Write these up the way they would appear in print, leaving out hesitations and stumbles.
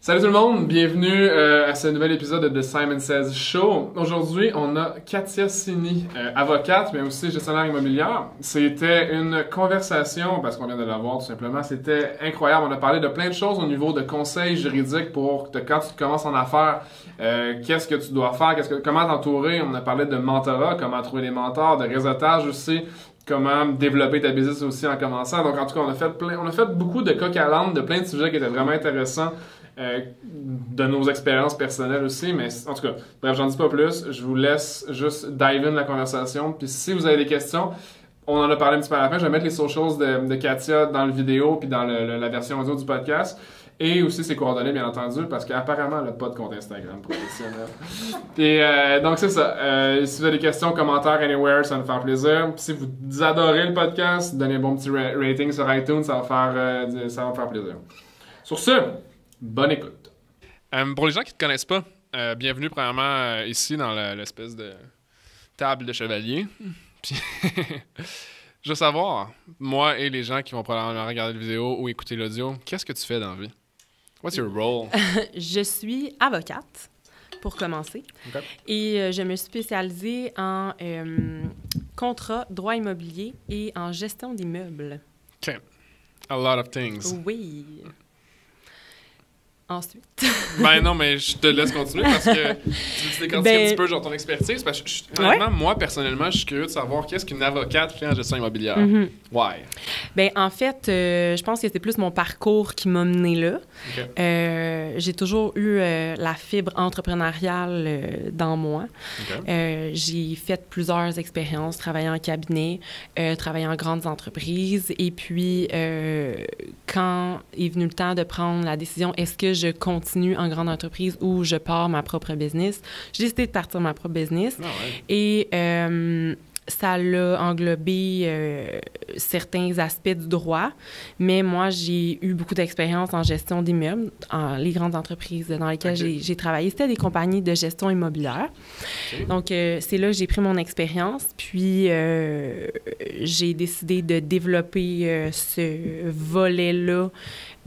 Salut tout le monde, bienvenue à ce nouvel épisode de Simon Says Show. Aujourd'hui, on a Katia Sini, avocate, mais aussi gestionnaire immobilière. C'était une conversation, parce qu'on vient de la voir tout simplement, c'était incroyable. On a parlé de plein de choses au niveau de conseils juridiques pour quand tu commences en affaires, qu'est-ce que tu dois faire, comment t'entourer. On a parlé de mentorat, comment trouver des mentors, de réseautage aussi. Comment développer ta business aussi en commençant. Donc, en tout cas, on a fait beaucoup de coq à l'âne, de plein de sujets qui étaient vraiment intéressants de nos expériences personnelles aussi. Mais en tout cas, bref, j'en dis pas plus. Je vous laisse juste dive in la conversation. Puis si vous avez des questions, on en a parlé un petit peu à la fin. Je vais mettre les socials de Katia dans le vidéo puis dans la version audio du podcast. Et aussi ses coordonnées, bien entendu, parce qu'apparemment, elle n'a pas de compte Instagram professionnel. Et donc, c'est ça. Si vous avez des questions, commentaires, anywhere, ça va nous faire plaisir. Puis si vous adorez le podcast, donnez un bon petit rating sur iTunes, ça va me faire plaisir. Sur ce, bonne écoute. Pour les gens qui ne te connaissent pas, bienvenue premièrement ici dans l'espèce de table de chevalier. Puis, je veux savoir, moi et les gens qui vont probablement regarder la vidéo ou écouter l'audio, qu'est-ce que tu fais dans la vie? What's your role? Je suis avocate, pour commencer. Okay. Et je me suis spécialisée en contrat, droit immobilier et en gestion d'immeubles. OK. A lot of things. Oui. Ensuite. Ben non, mais je te laisse continuer parce que tu décortiques un petit peu genre ton expertise. Parce que honnêtement, moi, personnellement, je suis curieux de savoir qu'est-ce qu'une avocate fait en gestion immobilière. Mm-hmm. Why? Ben en fait, je pense que c'est plus mon parcours qui m'a mené là. Okay. J'ai toujours eu la fibre entrepreneuriale dans moi. Okay. J'ai fait plusieurs expériences, travaillé en cabinet, travaillé en grandes entreprises. Et puis, quand est venu le temps de prendre la décision, est-ce que je continue en grande entreprise ou je pars ma propre business, j'ai décidé de partir ma propre business. Ah ouais. Et ça l'a englobé certains aspects du droit, mais moi, j'ai eu beaucoup d'expérience en gestion d'immeubles, les grandes entreprises dans lesquelles j'ai travaillé. C'était des compagnies de gestion immobilière. Okay. Donc, c'est là que j'ai pris mon expérience, puis j'ai décidé de développer ce volet-là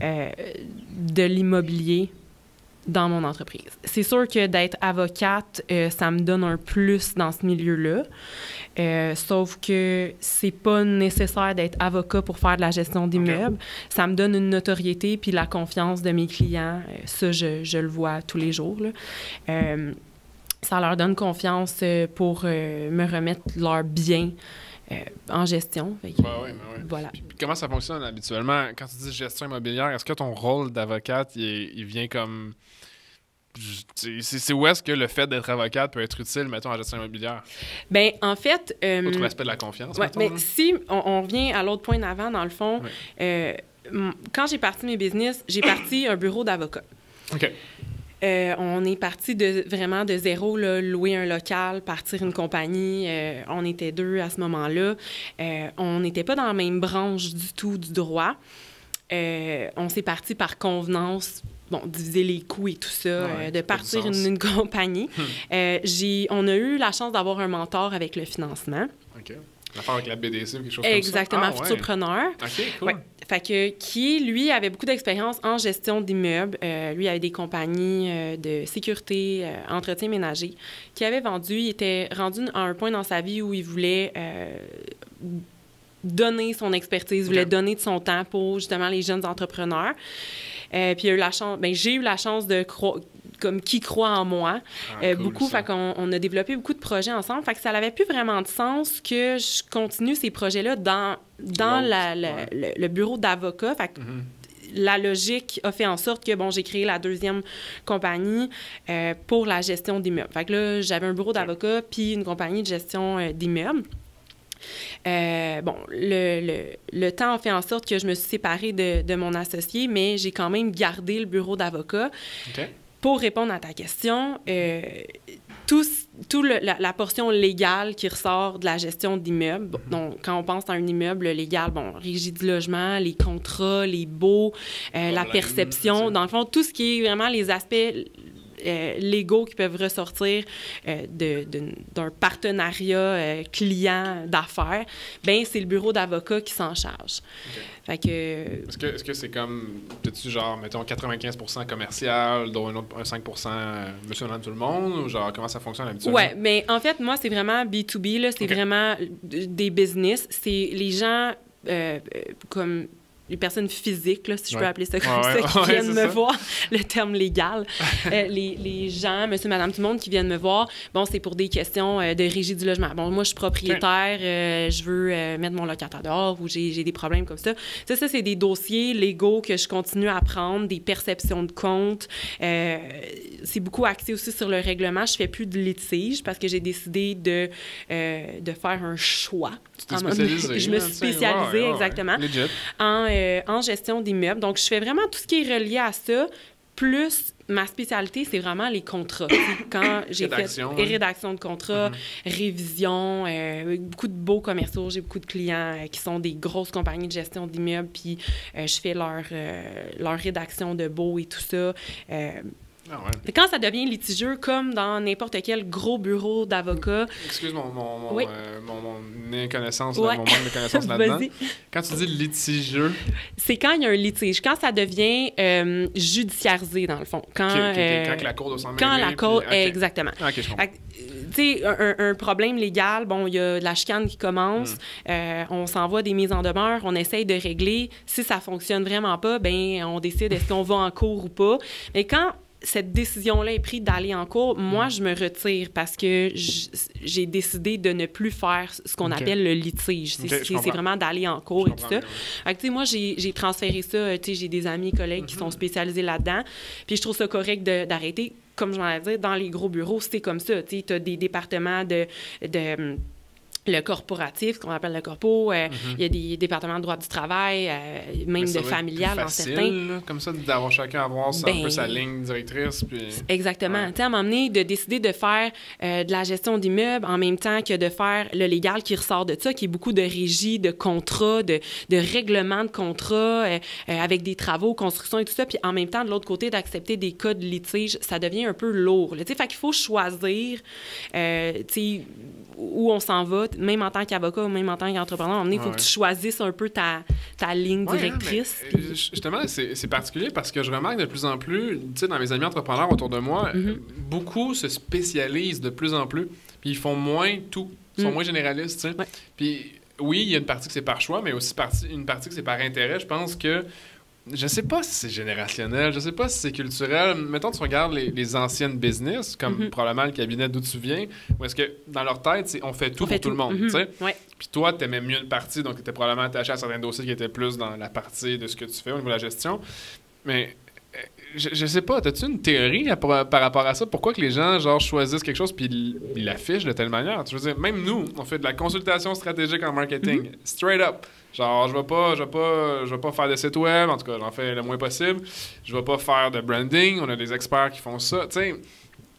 de l'immobilier dans mon entreprise. C'est sûr que d'être avocate, ça me donne un plus dans ce milieu-là. Sauf que c'est pas nécessaire d'être avocat pour faire de la gestion d'immeubles. Okay. Ça me donne une notoriété puis la confiance de mes clients. Ça, je le vois tous les jours, là. Ça leur donne confiance pour me remettre leurs biens en gestion. Oui. Voilà. Puis comment ça fonctionne habituellement? Quand tu dis gestion immobilière, est-ce que ton rôle d'avocate, il vient comme... C'est où est-ce que le fait d'être avocate peut être utile, mettons, en gestion immobilière? Bien, en fait... Autre aspect de la confiance, ouais, mettons, mais si on revient à l'autre point d'avant, dans le fond, quand j'ai parti mes business, j'ai parti un bureau d'avocat. OK. On est parti vraiment de zéro, là, louer un local, partir une compagnie. On était deux à ce moment-là. On n'était pas dans la même branche du tout du droit. On s'est parti par convenance, diviser les coûts et tout ça, de partir une compagnie. On a eu la chance d'avoir un mentor avec le financement. OK. L'affaire avec la BDC ou quelque chose Exactement, comme ça? Exactement, Futurpreneur. OK, cool. Ouais. Fait que, qui, lui, avait beaucoup d'expérience en gestion d'immeubles. Lui avait des compagnies de sécurité, entretien ménager, qui avait vendu. Il était rendu à un point dans sa vie où il voulait donner son expertise, voulait donner de son temps pour, justement, les jeunes entrepreneurs. Puis il a eu la chance, j'ai eu la chance de comme qui croit en moi, cool, beaucoup. Fait qu'on a développé beaucoup de projets ensemble. Fait que ça n'avait plus vraiment de sens que je continue ces projets-là dans le bureau d'avocat. Fait que la logique a fait en sorte que, j'ai créé la deuxième compagnie pour la gestion d'immeubles. Fait que là, j'avais un bureau d'avocat puis une compagnie de gestion d'immeubles. Le temps a fait en sorte que je me suis séparée de mon associé, mais j'ai quand même gardé le bureau d'avocat. Okay. Pour répondre à ta question, la portion légale qui ressort de la gestion d'immeubles, donc quand on pense à un immeuble légal, régie du logement, les contrats, les baux, la perception, dans le fond, tout ce qui est vraiment les aspects légaux qui peuvent ressortir d'un partenariat client d'affaires, ben c'est le bureau d'avocat qui s'en charge. Okay. Fait que... Est-ce que c'est comme, t'as-tu genre, mettons, 95% commercial, dont un 5% monsieur, madame, tout le monde, ou genre, comment ça fonctionne habituellement? Ouais, mais en fait, moi, c'est vraiment B2B, là, c'est vraiment des business. C'est les gens comme... les personnes physiques, là, si je peux appeler ça comme ça, qui viennent me voir, le terme légal. Les gens, monsieur, madame, tout le monde qui viennent me voir, bon, c'est pour des questions de régie du logement. Bon, moi, je suis propriétaire, je veux mettre mon locataire dehors ou j'ai des problèmes comme ça. Ça, c'est des dossiers légaux que je continue à prendre, des perceptions de compte. C'est beaucoup axé aussi sur le règlement. Je fais plus de litige parce que j'ai décidé de faire un choix. Tu t'es spécialisée. Je me suis spécialisée, exactement. Legit. En gestion d'immeubles. Donc, je fais vraiment tout ce qui est relié à ça, plus ma spécialité, c'est vraiment les contrats. Quand j'ai fait rédaction de contrats, révision, beaucoup de beaux commerciaux, j'ai beaucoup de clients qui sont des grosses compagnies de gestion d'immeubles, puis je fais leur rédaction de baux et tout ça. Ah ouais. Quand ça devient litigieux, comme dans n'importe quel gros bureau d'avocat... Excuse mon inconnaissance, mon manque de connaissance là-dedans. Quand tu dis litigieux... C'est quand il y a un litige, quand ça devient judiciarisé, dans le fond. Quand la cour doit s'en mêler. Quand la cour... Exactement. OK, je comprends. Tu sais, un problème légal, bon, il y a de la chicane qui commence, on s'envoie des mises en demeure, on essaye de régler. Si ça fonctionne vraiment pas, ben on décide est-ce qu'on va en cour ou pas. Mais quand cette décision-là est prise d'aller en cours, moi, je me retire parce que j'ai décidé de ne plus faire ce qu'on appelle le litige. C'est vraiment d'aller en cours et tout ça. Fait que, tu sais, moi, j'ai transféré ça. Tu sais, j'ai des amis, collègues qui sont spécialisés là-dedans. Puis je trouve ça correct d'arrêter. Comme je m'en ai dit, dans les gros bureaux, c'est comme ça. Tu sais, tu as des départements le corporatif, qu'on appelle le corpo, il y a des départements de droit du travail, même de familial dans certains. Là, comme ça, d'avoir chacun avoir un peu sa ligne directrice. Puis... Exactement. Tu sais, à un moment donné, de décider de faire de la gestion d'immeubles en même temps que de faire le légal qui ressort de ça, qui est beaucoup de régie, de contrats, de règlements de contrats avec des travaux, construction et tout ça, puis en même temps, de l'autre côté, d'accepter des cas de litige, ça devient un peu lourd. Tu sais, fait qu'il faut choisir, tu sais, où on s'en va, même en tant qu'avocat ou même en tant qu'entrepreneur. À un moment donné, il faut que tu choisisses un peu ta ligne directrice. Justement, c'est particulier parce que je remarque de plus en plus, tu sais, dans mes amis entrepreneurs autour de moi, beaucoup se spécialisent de plus en plus, puis ils font moins tout, ils sont moins généralistes, tu sais. Ouais. Puis oui, il y a une partie que c'est par choix, mais aussi une partie que c'est par intérêt. Je pense que je sais pas si c'est générationnel, je sais pas si c'est culturel. Mettons, tu regardes les anciennes business, comme probablement le cabinet d'où tu viens, où est-ce que dans leur tête, on fait tout pour tout le monde, tu sais. Ouais. Puis toi, tu aimais mieux une partie, donc tu étais probablement attaché à certains dossiers qui étaient plus dans la partie de ce que tu fais au niveau de la gestion. Mais je sais pas, as-tu une théorie par rapport à ça? Pourquoi que les gens, genre, choisissent quelque chose puis ils l'affichent de telle manière? Je veux dire, même nous, on fait de la consultation stratégique en marketing, straight up. Genre, je vais pas faire de site web, en tout cas, j'en fais le moins possible. Je vais pas faire de branding, on a des experts qui font ça. Tu sais,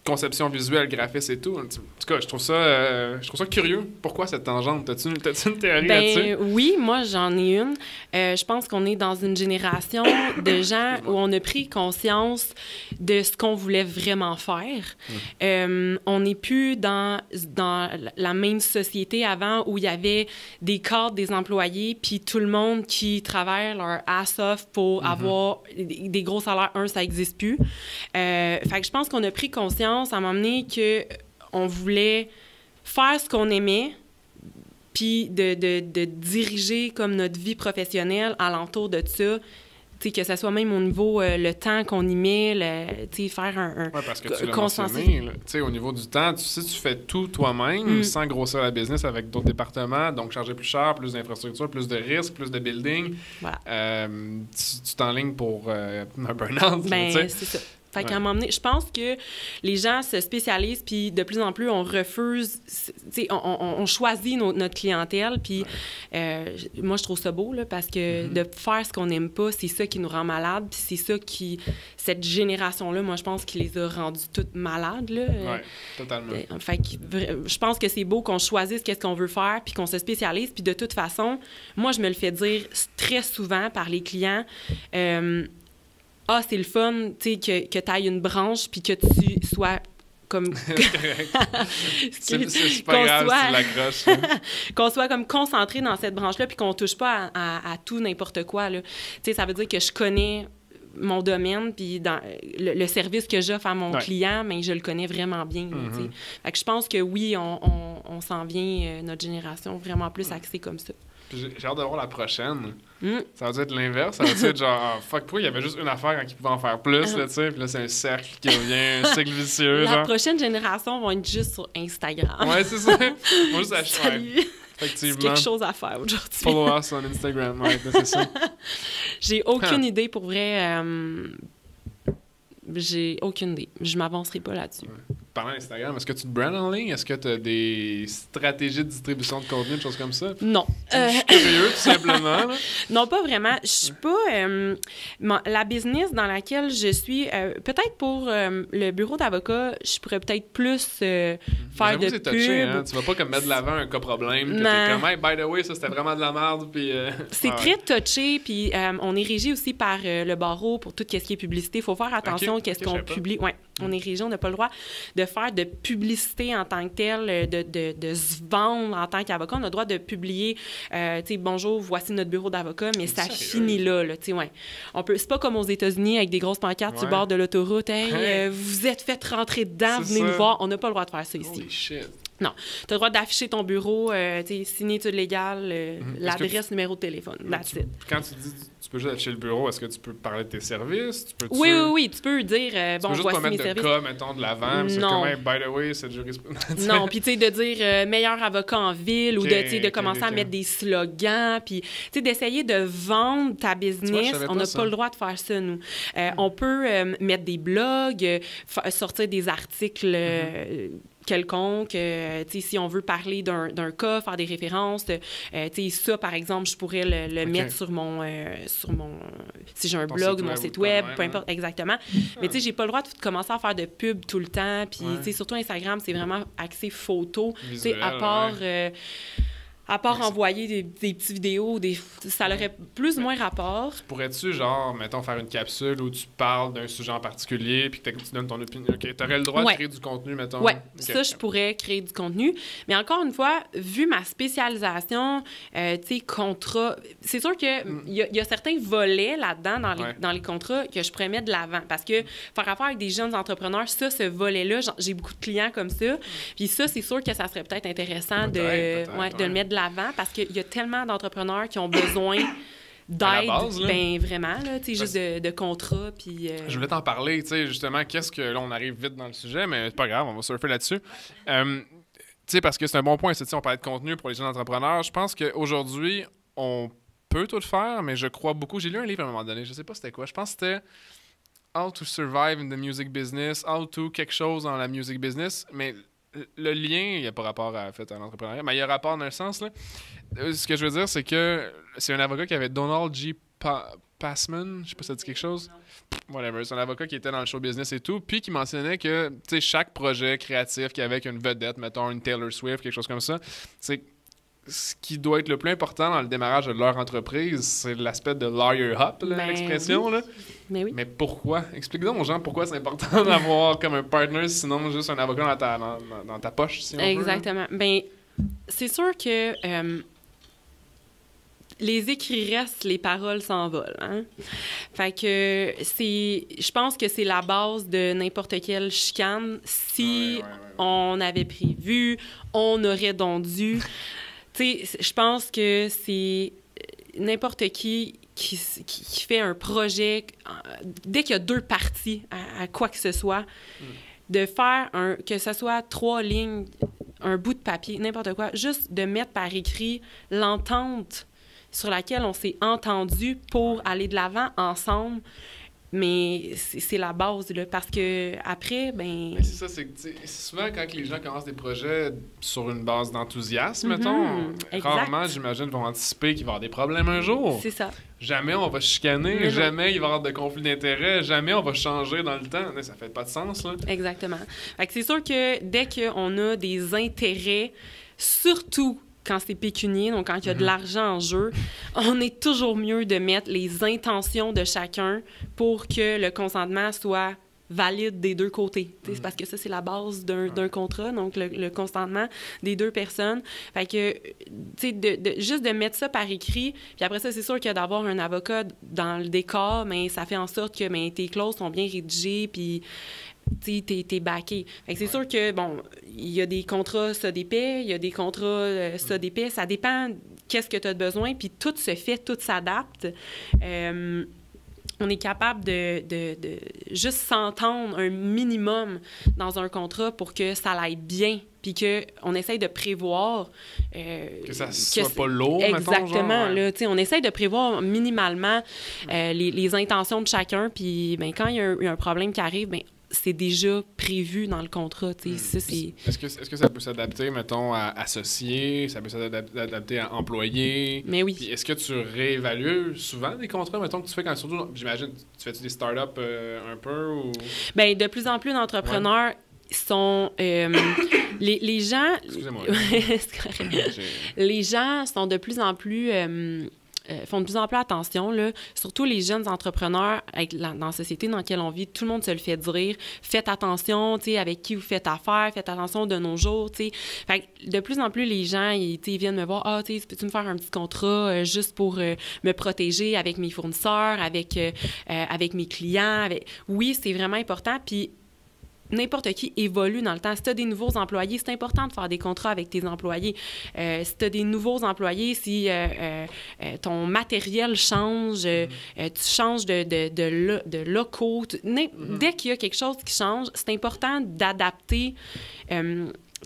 conception visuelle, graphisme et tout. En tout cas, je trouve ça curieux. Pourquoi cette tangente? T'as-tu une théorie là-dessus? Oui, moi, j'en ai une. Je pense qu'on est dans une génération de gens où on a pris conscience de ce qu'on voulait vraiment faire. On n'est plus dans la même société avant où il y avait des cadres, des employés, puis tout le monde qui travaille leur ass off pour avoir des gros salaires. Ça n'existe plus. Fait que je pense qu'on a pris conscience à m'emmener qu'on voulait faire ce qu'on aimait, puis de diriger comme notre vie professionnelle alentour de ça, que ce soit même au niveau le temps qu'on y met, faire un parce que tu l'as mentionné, au niveau du temps, tu fais tout toi-même sans grossir la business avec d'autres départements, donc charger plus cher, plus d'infrastructures, plus de risques, plus de building. Voilà. Tu t'enlignes pour un burn-out. C'est ça. Fait qu'à un moment donné, je pense que les gens se spécialisent, puis de plus en plus, on refuse, on choisit notre clientèle, puis moi, je trouve ça beau, là, parce que de faire ce qu'on n'aime pas, c'est ça qui nous rend malades, puis c'est ça cette génération-là, moi, je pense qui les a rendus toutes malades, là. Oui, totalement. Fait que je pense que c'est beau qu'on choisisse qu'est-ce qu'on veut faire, puis qu'on se spécialise, puis de toute façon, moi, je me le fais dire très souvent par les clients, ah, c'est le fun, tu sais, que tu ailles une branche puis que tu sois comme c'est pas grave si tu l'accroches. qu'on soit comme concentré dans cette branche-là puis qu'on touche pas à tout n'importe quoi, là. Tu sais, ça veut dire que je connais mon domaine puis dans le service que j'offre à mon client, mais je le connais vraiment bien. Tu sais. Fait que je pense que oui, on s'en vient, notre génération, vraiment plus axée comme ça. J'ai hâte de voir la prochaine. Ça va être l'inverse. Ça va être genre, fuck, pourquoi il y avait juste une affaire quand il pouvait en faire plus, là, tu sais. Puis là, c'est un cercle qui revient, un cercle vicieux. La prochaine génération va être juste sur Instagram. Ouais, c'est ça. Moi, juste acheter. Salut. Effectivement. C'est quelque chose à faire aujourd'hui. Follow us on Instagram, ouais, c'est ça. J'ai aucune idée pour vrai. J'ai aucune idée. Je m'avancerai pas là-dessus. Ouais. Parlant d'Instagram, est-ce que tu te brandes en ligne? Est-ce que tu as des stratégies de distribution de contenu, des choses comme ça? Non. Je suis curieux, tout simplement. Là. Non, pas vraiment. Je suis pas... la business dans laquelle je suis... peut-être pour le bureau d'avocat, je pourrais peut-être plus faire de pub. Touché, hein? Tu vas pas comme mettre de l'avant un cas problème, que t'es comme, hey, by the way, ça c'était vraiment de la merde, puis... C'est très touché, puis on est régi aussi par le barreau pour tout ce qui est publicité. Il faut faire attention qu'est-ce qu'on publie. Ouais, on est régi, on n'a pas le droit de faire de publicité en tant que telle, de se vendre en tant qu'avocat. On a le droit de publier, tu sais, bonjour, voici notre bureau d'avocat, mais ça finit là, tu sais, ouais. C'est pas comme aux États-Unis avec des grosses pancartes sur le bord de l'autoroute. Hey, vous êtes fait rentrer dedans, venez nous voir. On n'a pas le droit de faire ça ici. Holy shit. Non. Tu as le droit d'afficher ton bureau, signature légale, l'adresse, numéro de téléphone. That's it. Quand tu dis tu peux juste afficher le bureau, est-ce que tu peux parler de tes services? Oui. Tu peux dire, bon, voici mes services. Tu peux juste pas mettre de cas, mettons, de l'avant. C'est comme, hey, by the way, cette jurisprudence. Non, puis tu sais, de dire meilleur avocat en ville ou de commencer à mettre des slogans, puis tu sais, d'essayer de vendre ta business. On n'a pas le droit de faire ça, nous. On peut mettre des blogs, sortir des articles... quelconque, si on veut parler d'un cas, faire des références, ça, par exemple, je pourrais le mettre sur mon si j'ai un blog, mon site web, peu importe, exactement. Mais tu sais, j'ai pas le droit de commencer à faire de pub tout le temps, puis tu sais, surtout Instagram, c'est vraiment axé photo, tu sais, à part envoyer des petites vidéos, ça aurait plus ou moins rapport. Pourrais-tu, genre, mettons, faire une capsule où tu parles d'un sujet en particulier puis que tu donnes ton opinion? OK, t'aurais le droit de créer du contenu, mettons? Oui, ça, je pourrais créer du contenu. Mais encore une fois, vu ma spécialisation, tu sais, contrat, c'est sûr qu'il y a certains volets là-dedans, dans les contrats, que je pourrais mettre de l'avant. Parce que faire affaire avec des jeunes entrepreneurs, ça, ce volet-là, j'ai beaucoup de clients comme ça. Puis ça, c'est sûr que ça serait peut-être intéressant de le mettre de l'avant parce qu'il y a tellement d'entrepreneurs qui ont besoin d'aide, ben vraiment, là, tu sais, juste de contrats, puis... Je voulais t'en parler, tu sais, justement, qu'est-ce que... Là, on arrive vite dans le sujet, mais c'est pas grave, on va surfer là-dessus. Tu sais, parce que c'est un bon point, on parlait de contenu pour les jeunes entrepreneurs. Je pense qu'aujourd'hui, on peut tout faire, mais je crois beaucoup... J'ai lu un livre à un moment donné, je sais pas c'était quoi, je pense que c'était How to Survive in the Music Business, How to quelque chose dans la music business, mais... Le lien, il n'y a pas rapport à l'entrepreneuriat, mais il y a rapport dans un sens. Là. Ce que je veux dire, c'est que c'est un avocat qui avait Donald G. Passman, je sais pas si ça dit quelque chose. Whatever, c'est un avocat qui était dans le show business et tout, puis qui mentionnait que chaque projet créatif qui avait une vedette, mettons une Taylor Swift, quelque chose comme ça, c'est ce qui doit être le plus important dans le démarrage de leur entreprise, c'est l'aspect de lawyer up, l'expression. Là. Mais pourquoi? Explique donc aux gens pourquoi c'est important d'avoir comme un partner, sinon juste un avocat dans ta poche, si on veut. Exactement. Ben, c'est sûr que les écrits restent, les paroles s'envolent. Hein? Fait que je pense que c'est la base de n'importe quelle chicane. Si on avait prévu, on aurait donc dû... Tu sais, je pense que c'est n'importe qui fait un projet, dès qu'il y a deux parties à quoi que ce soit, de faire que ce soit 3 lignes, un bout de papier, n'importe quoi, juste de mettre par écrit l'entente sur laquelle on s'est entendu pour aller de l'avant ensemble. Mais c'est la base, là, parce que après, ben... c'est ça, c'est souvent quand les gens commencent des projets sur une base d'enthousiasme, mettons, rarement, j'imagine, vont anticiper qu'il va y avoir des problèmes un jour. C'est ça. Jamais on va chicaner, jamais il va y avoir de conflit d'intérêts, jamais on va changer dans le temps. Ça fait pas de sens, là. Exactement. Fait que c'est sûr que dès qu'on a des intérêts, surtout quand c'est pécunier, donc quand il y a de l'argent en jeu, on est toujours mieux de mettre les intentions de chacun pour que le consentement soit valide des deux côtés. C'est parce que ça, c'est la base d'un contrat, donc le consentement des deux personnes. Fait que, tu sais, juste de mettre ça par écrit, puis après ça, c'est sûr que d'avoir un avocat dans le décor, mais ça fait en sorte que tes clauses sont bien rédigées, puis t'es backé. Fait que c'est sûr que, bon, il y a des contrats SODP, il y a des contrats SODP, ça dépend qu'est-ce que tu as besoin, puis tout se fait, tout s'adapte. On est capable de juste s'entendre un minimum dans un contrat pour que ça aille bien, puis qu'on essaye de prévoir... que ça soit pas lourd, exactement, mettons, là, on essaye de prévoir minimalement les intentions de chacun, puis ben, quand il y a un problème qui arrive, ben, c'est déjà prévu dans le contrat. Ça, c'est... Est-ce que ça peut s'adapter, mettons, à associé, ça peut s'adapter à employé? Mais oui. Puis est-ce que tu réévalues souvent des contrats, mettons, que tu fais quand surtout, j'imagine, tu fais-tu des startups un peu ou... Bien, de plus en plus d'entrepreneurs sont... les gens... Excusez-moi. C'est correct. Les gens sont de plus en plus... font de plus en plus attention, là, surtout les jeunes entrepreneurs dans la société dans laquelle on vit, tout le monde se le fait dire. Faites attention, tu sais, avec qui vous faites affaire, faites attention de nos jours, tu sais. Fait que de plus en plus, les gens, ils viennent me voir, « Ah, tu sais, peux-tu me faire un petit contrat juste pour me protéger avec mes fournisseurs, avec mes clients? » Oui, c'est vraiment important, puis n'importe qui évolue dans le temps. Si tu as des nouveaux employés, c'est important de faire des contrats avec tes employés. Si tu as des nouveaux employés, si ton matériel change, tu changes de locaux, dès qu'il y a quelque chose qui change, c'est important d'adapter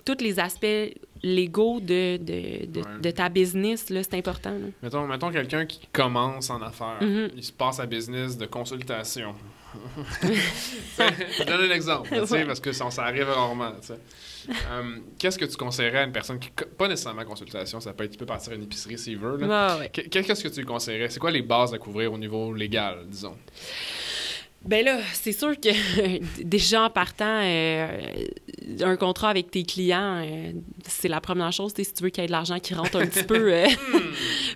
tous les aspects légaux de ta business, là, c'est important. Là. Mettons quelqu'un qui commence en affaires, il se passe à business de consultation. Je donne un exemple, parce que ça arrive rarement. Qu'est-ce que tu conseillerais à une personne qui, pas nécessairement consultation, ça peut être, tu peux partir à une épicerie s'il veut. Là. Qu'est-ce que tu lui conseillerais? C'est quoi les bases à couvrir au niveau légal, disons? Ben là, c'est sûr que déjà en partant, un contrat avec tes clients, c'est la première chose, si tu veux qu'il y ait de l'argent qui rentre un petit peu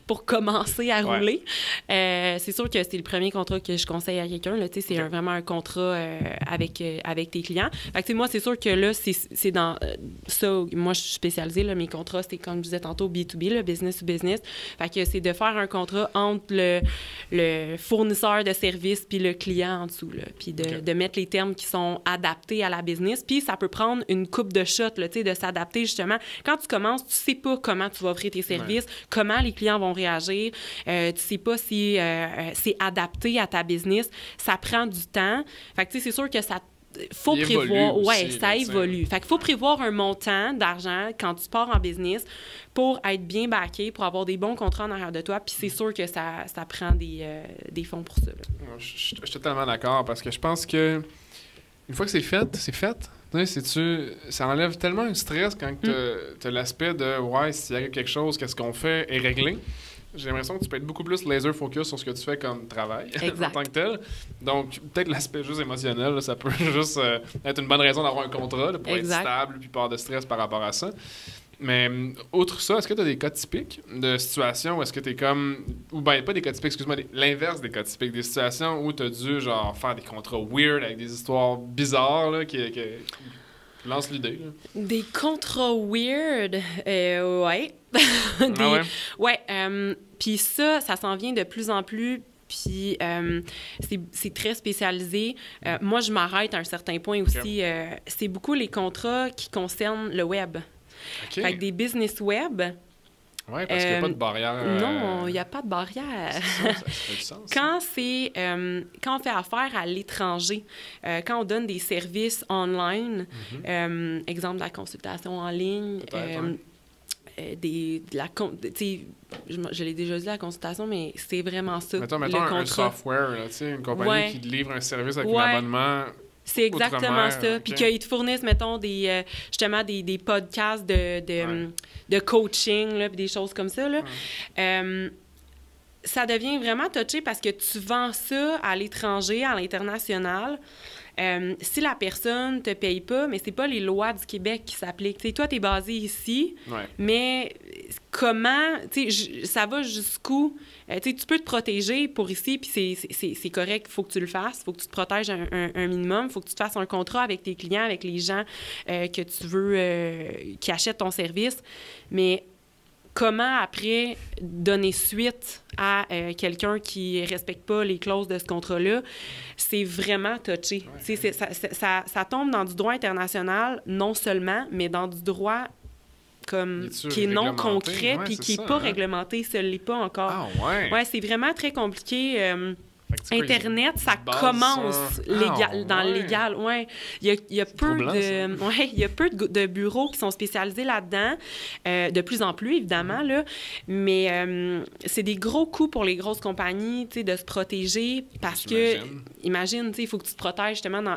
pour commencer à rouler. C'est sûr que c'est le premier contrat que je conseille à quelqu'un. Là, c'est vraiment un contrat avec tes clients. Fait que, moi, c'est sûr que là, c'est dans ça. Moi, je suis spécialisée. Là, mes contrats, c'est comme je disais tantôt, B2B, là, business to business. Fait que c'est de faire un contrat entre le fournisseur de services puis le client en dessous. Puis de mettre les termes qui sont adaptés à la business. Puis ça peut prendre une coupe de shots, là, de s'adapter justement. Quand tu commences, tu sais pas comment tu vas offrir tes services, comment les clients vont réagir, tu sais pas si c'est adapté à ta business. Ça prend du temps. Fait que c'est sûr que ça faut prévoir, aussi, ça évolue. Fait qu'il faut prévoir un montant d'argent quand tu pars en business pour être bien backé, pour avoir des bons contrats en arrière de toi. Puis c'est sûr que ça prend des fonds pour ça. Je suis totalement d'accord parce que je pense que une fois que c'est fait, c'est fait. Ça enlève tellement un stress quand tu as l'aspect de s'il arrive quelque chose, qu'est-ce qu'on fait est réglé. J'ai l'impression que tu peux être beaucoup plus laser focus sur ce que tu fais comme travail en tant que tel. Donc, peut-être l'aspect juste émotionnel, là, ça peut juste être une bonne raison d'avoir un contrat là, pour être stable puis pas avoir de stress par rapport à ça. Mais outre ça, est-ce que tu as des cas typiques de situations où est-ce que tu es comme... Ou bien, pas des cas typiques, excuse-moi, l'inverse des cas typiques, des situations où tu as dû genre faire des contrats weird avec des histoires bizarres là, qui lance l'idée. Là. Des contrats weird, ouais. Puis ça s'en vient de plus en plus. Puis c'est très spécialisé. Moi, je m'arrête à un certain point aussi. C'est beaucoup les contrats qui concernent le web. Okay. Fait que des business web. Oui, parce qu'il n'y a pas de barrière. Non, il n'y a pas de barrière. Ça fait du sens. Quand on fait affaire à l'étranger, quand on donne des services online, exemple de la consultation en ligne, je l'ai déjà dit, la consultation, mais c'est vraiment ça. Mettons un software, là, une compagnie qui te livre un service avec un abonnement. C'est exactement ça. Puis qu'ils te fournissent, mettons, justement des podcasts de coaching, là, puis des choses comme ça. Là. Ça devient vraiment touché parce que tu vends ça à l'étranger, à l'international. Si la personne te paye pas, mais c'est pas les lois du Québec qui s'appliquent. T'sais, toi, t'es basé ici, mais comment, ça va jusqu'où? Tu peux te protéger pour ici, puis c'est correct, il faut que tu le fasses, il faut que tu te protèges un minimum, il faut que tu te fasses un contrat avec tes clients, avec les gens que tu veux, qui achètent ton service, mais comment, après, donner suite à quelqu'un qui ne respecte pas les clauses de ce contrat-là, c'est vraiment touché. Ça tombe dans du droit international, non seulement, mais dans du droit qui est non concret puis qui n'est pas réglementé, ça ne l'est pas encore. Ah ouais? Ouais, c'est vraiment très compliqué. Internet, ça commence dans le légal. Ouais. Il y a peu de bureaux qui sont spécialisés là-dedans, de plus en plus, évidemment, là. Mais c'est des gros coûts pour les grosses compagnies, de se protéger parce que, imagine, il faut que tu te protèges justement dans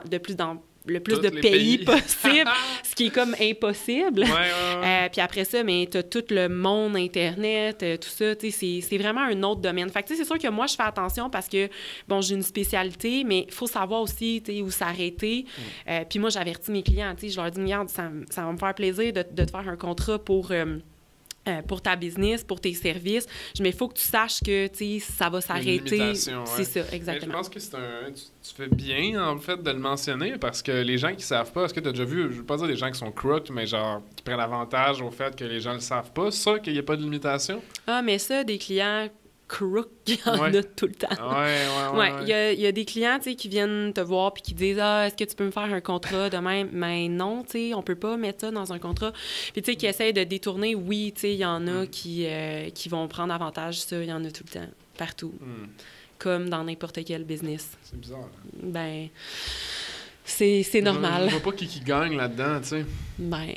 le plus de pays possible, ce qui est comme impossible. Puis après ça, mais t'as tout le monde Internet, tout ça, c'est vraiment un autre domaine. Fait que c'est sûr que moi, je fais attention parce que, bon, j'ai une spécialité, mais il faut savoir aussi, où s'arrêter. Puis moi, j'avertis mes clients, je leur dis, regarde, ça va me faire plaisir de te faire un contrat pour ta business, pour tes services. Mais il faut que tu saches que ça va s'arrêter. C'est ça, exactement. Mais je pense que tu fais bien, en fait, de le mentionner, parce que les gens qui savent pas, est-ce que tu as déjà vu, je ne veux pas dire des gens qui sont crooked, mais genre, qui prennent avantage au fait que les gens le savent pas, ça, qu'il n'y a pas de limitation? Ah, mais ça, des clients crook, il y en a tout le temps. Il y a des clients qui viennent te voir puis qui disent « Ah, est-ce que tu peux me faire un contrat de même? » Mais non, on peut pas mettre ça dans un contrat. Puis qui essayent de détourner, oui, il y en a qui vont prendre avantage de ça, il y en a tout le temps, partout. Comme dans n'importe quel business. C'est bizarre. Hein? Ben, c'est normal. Je vois pas qui gagne là-dedans, tu sais. Ben...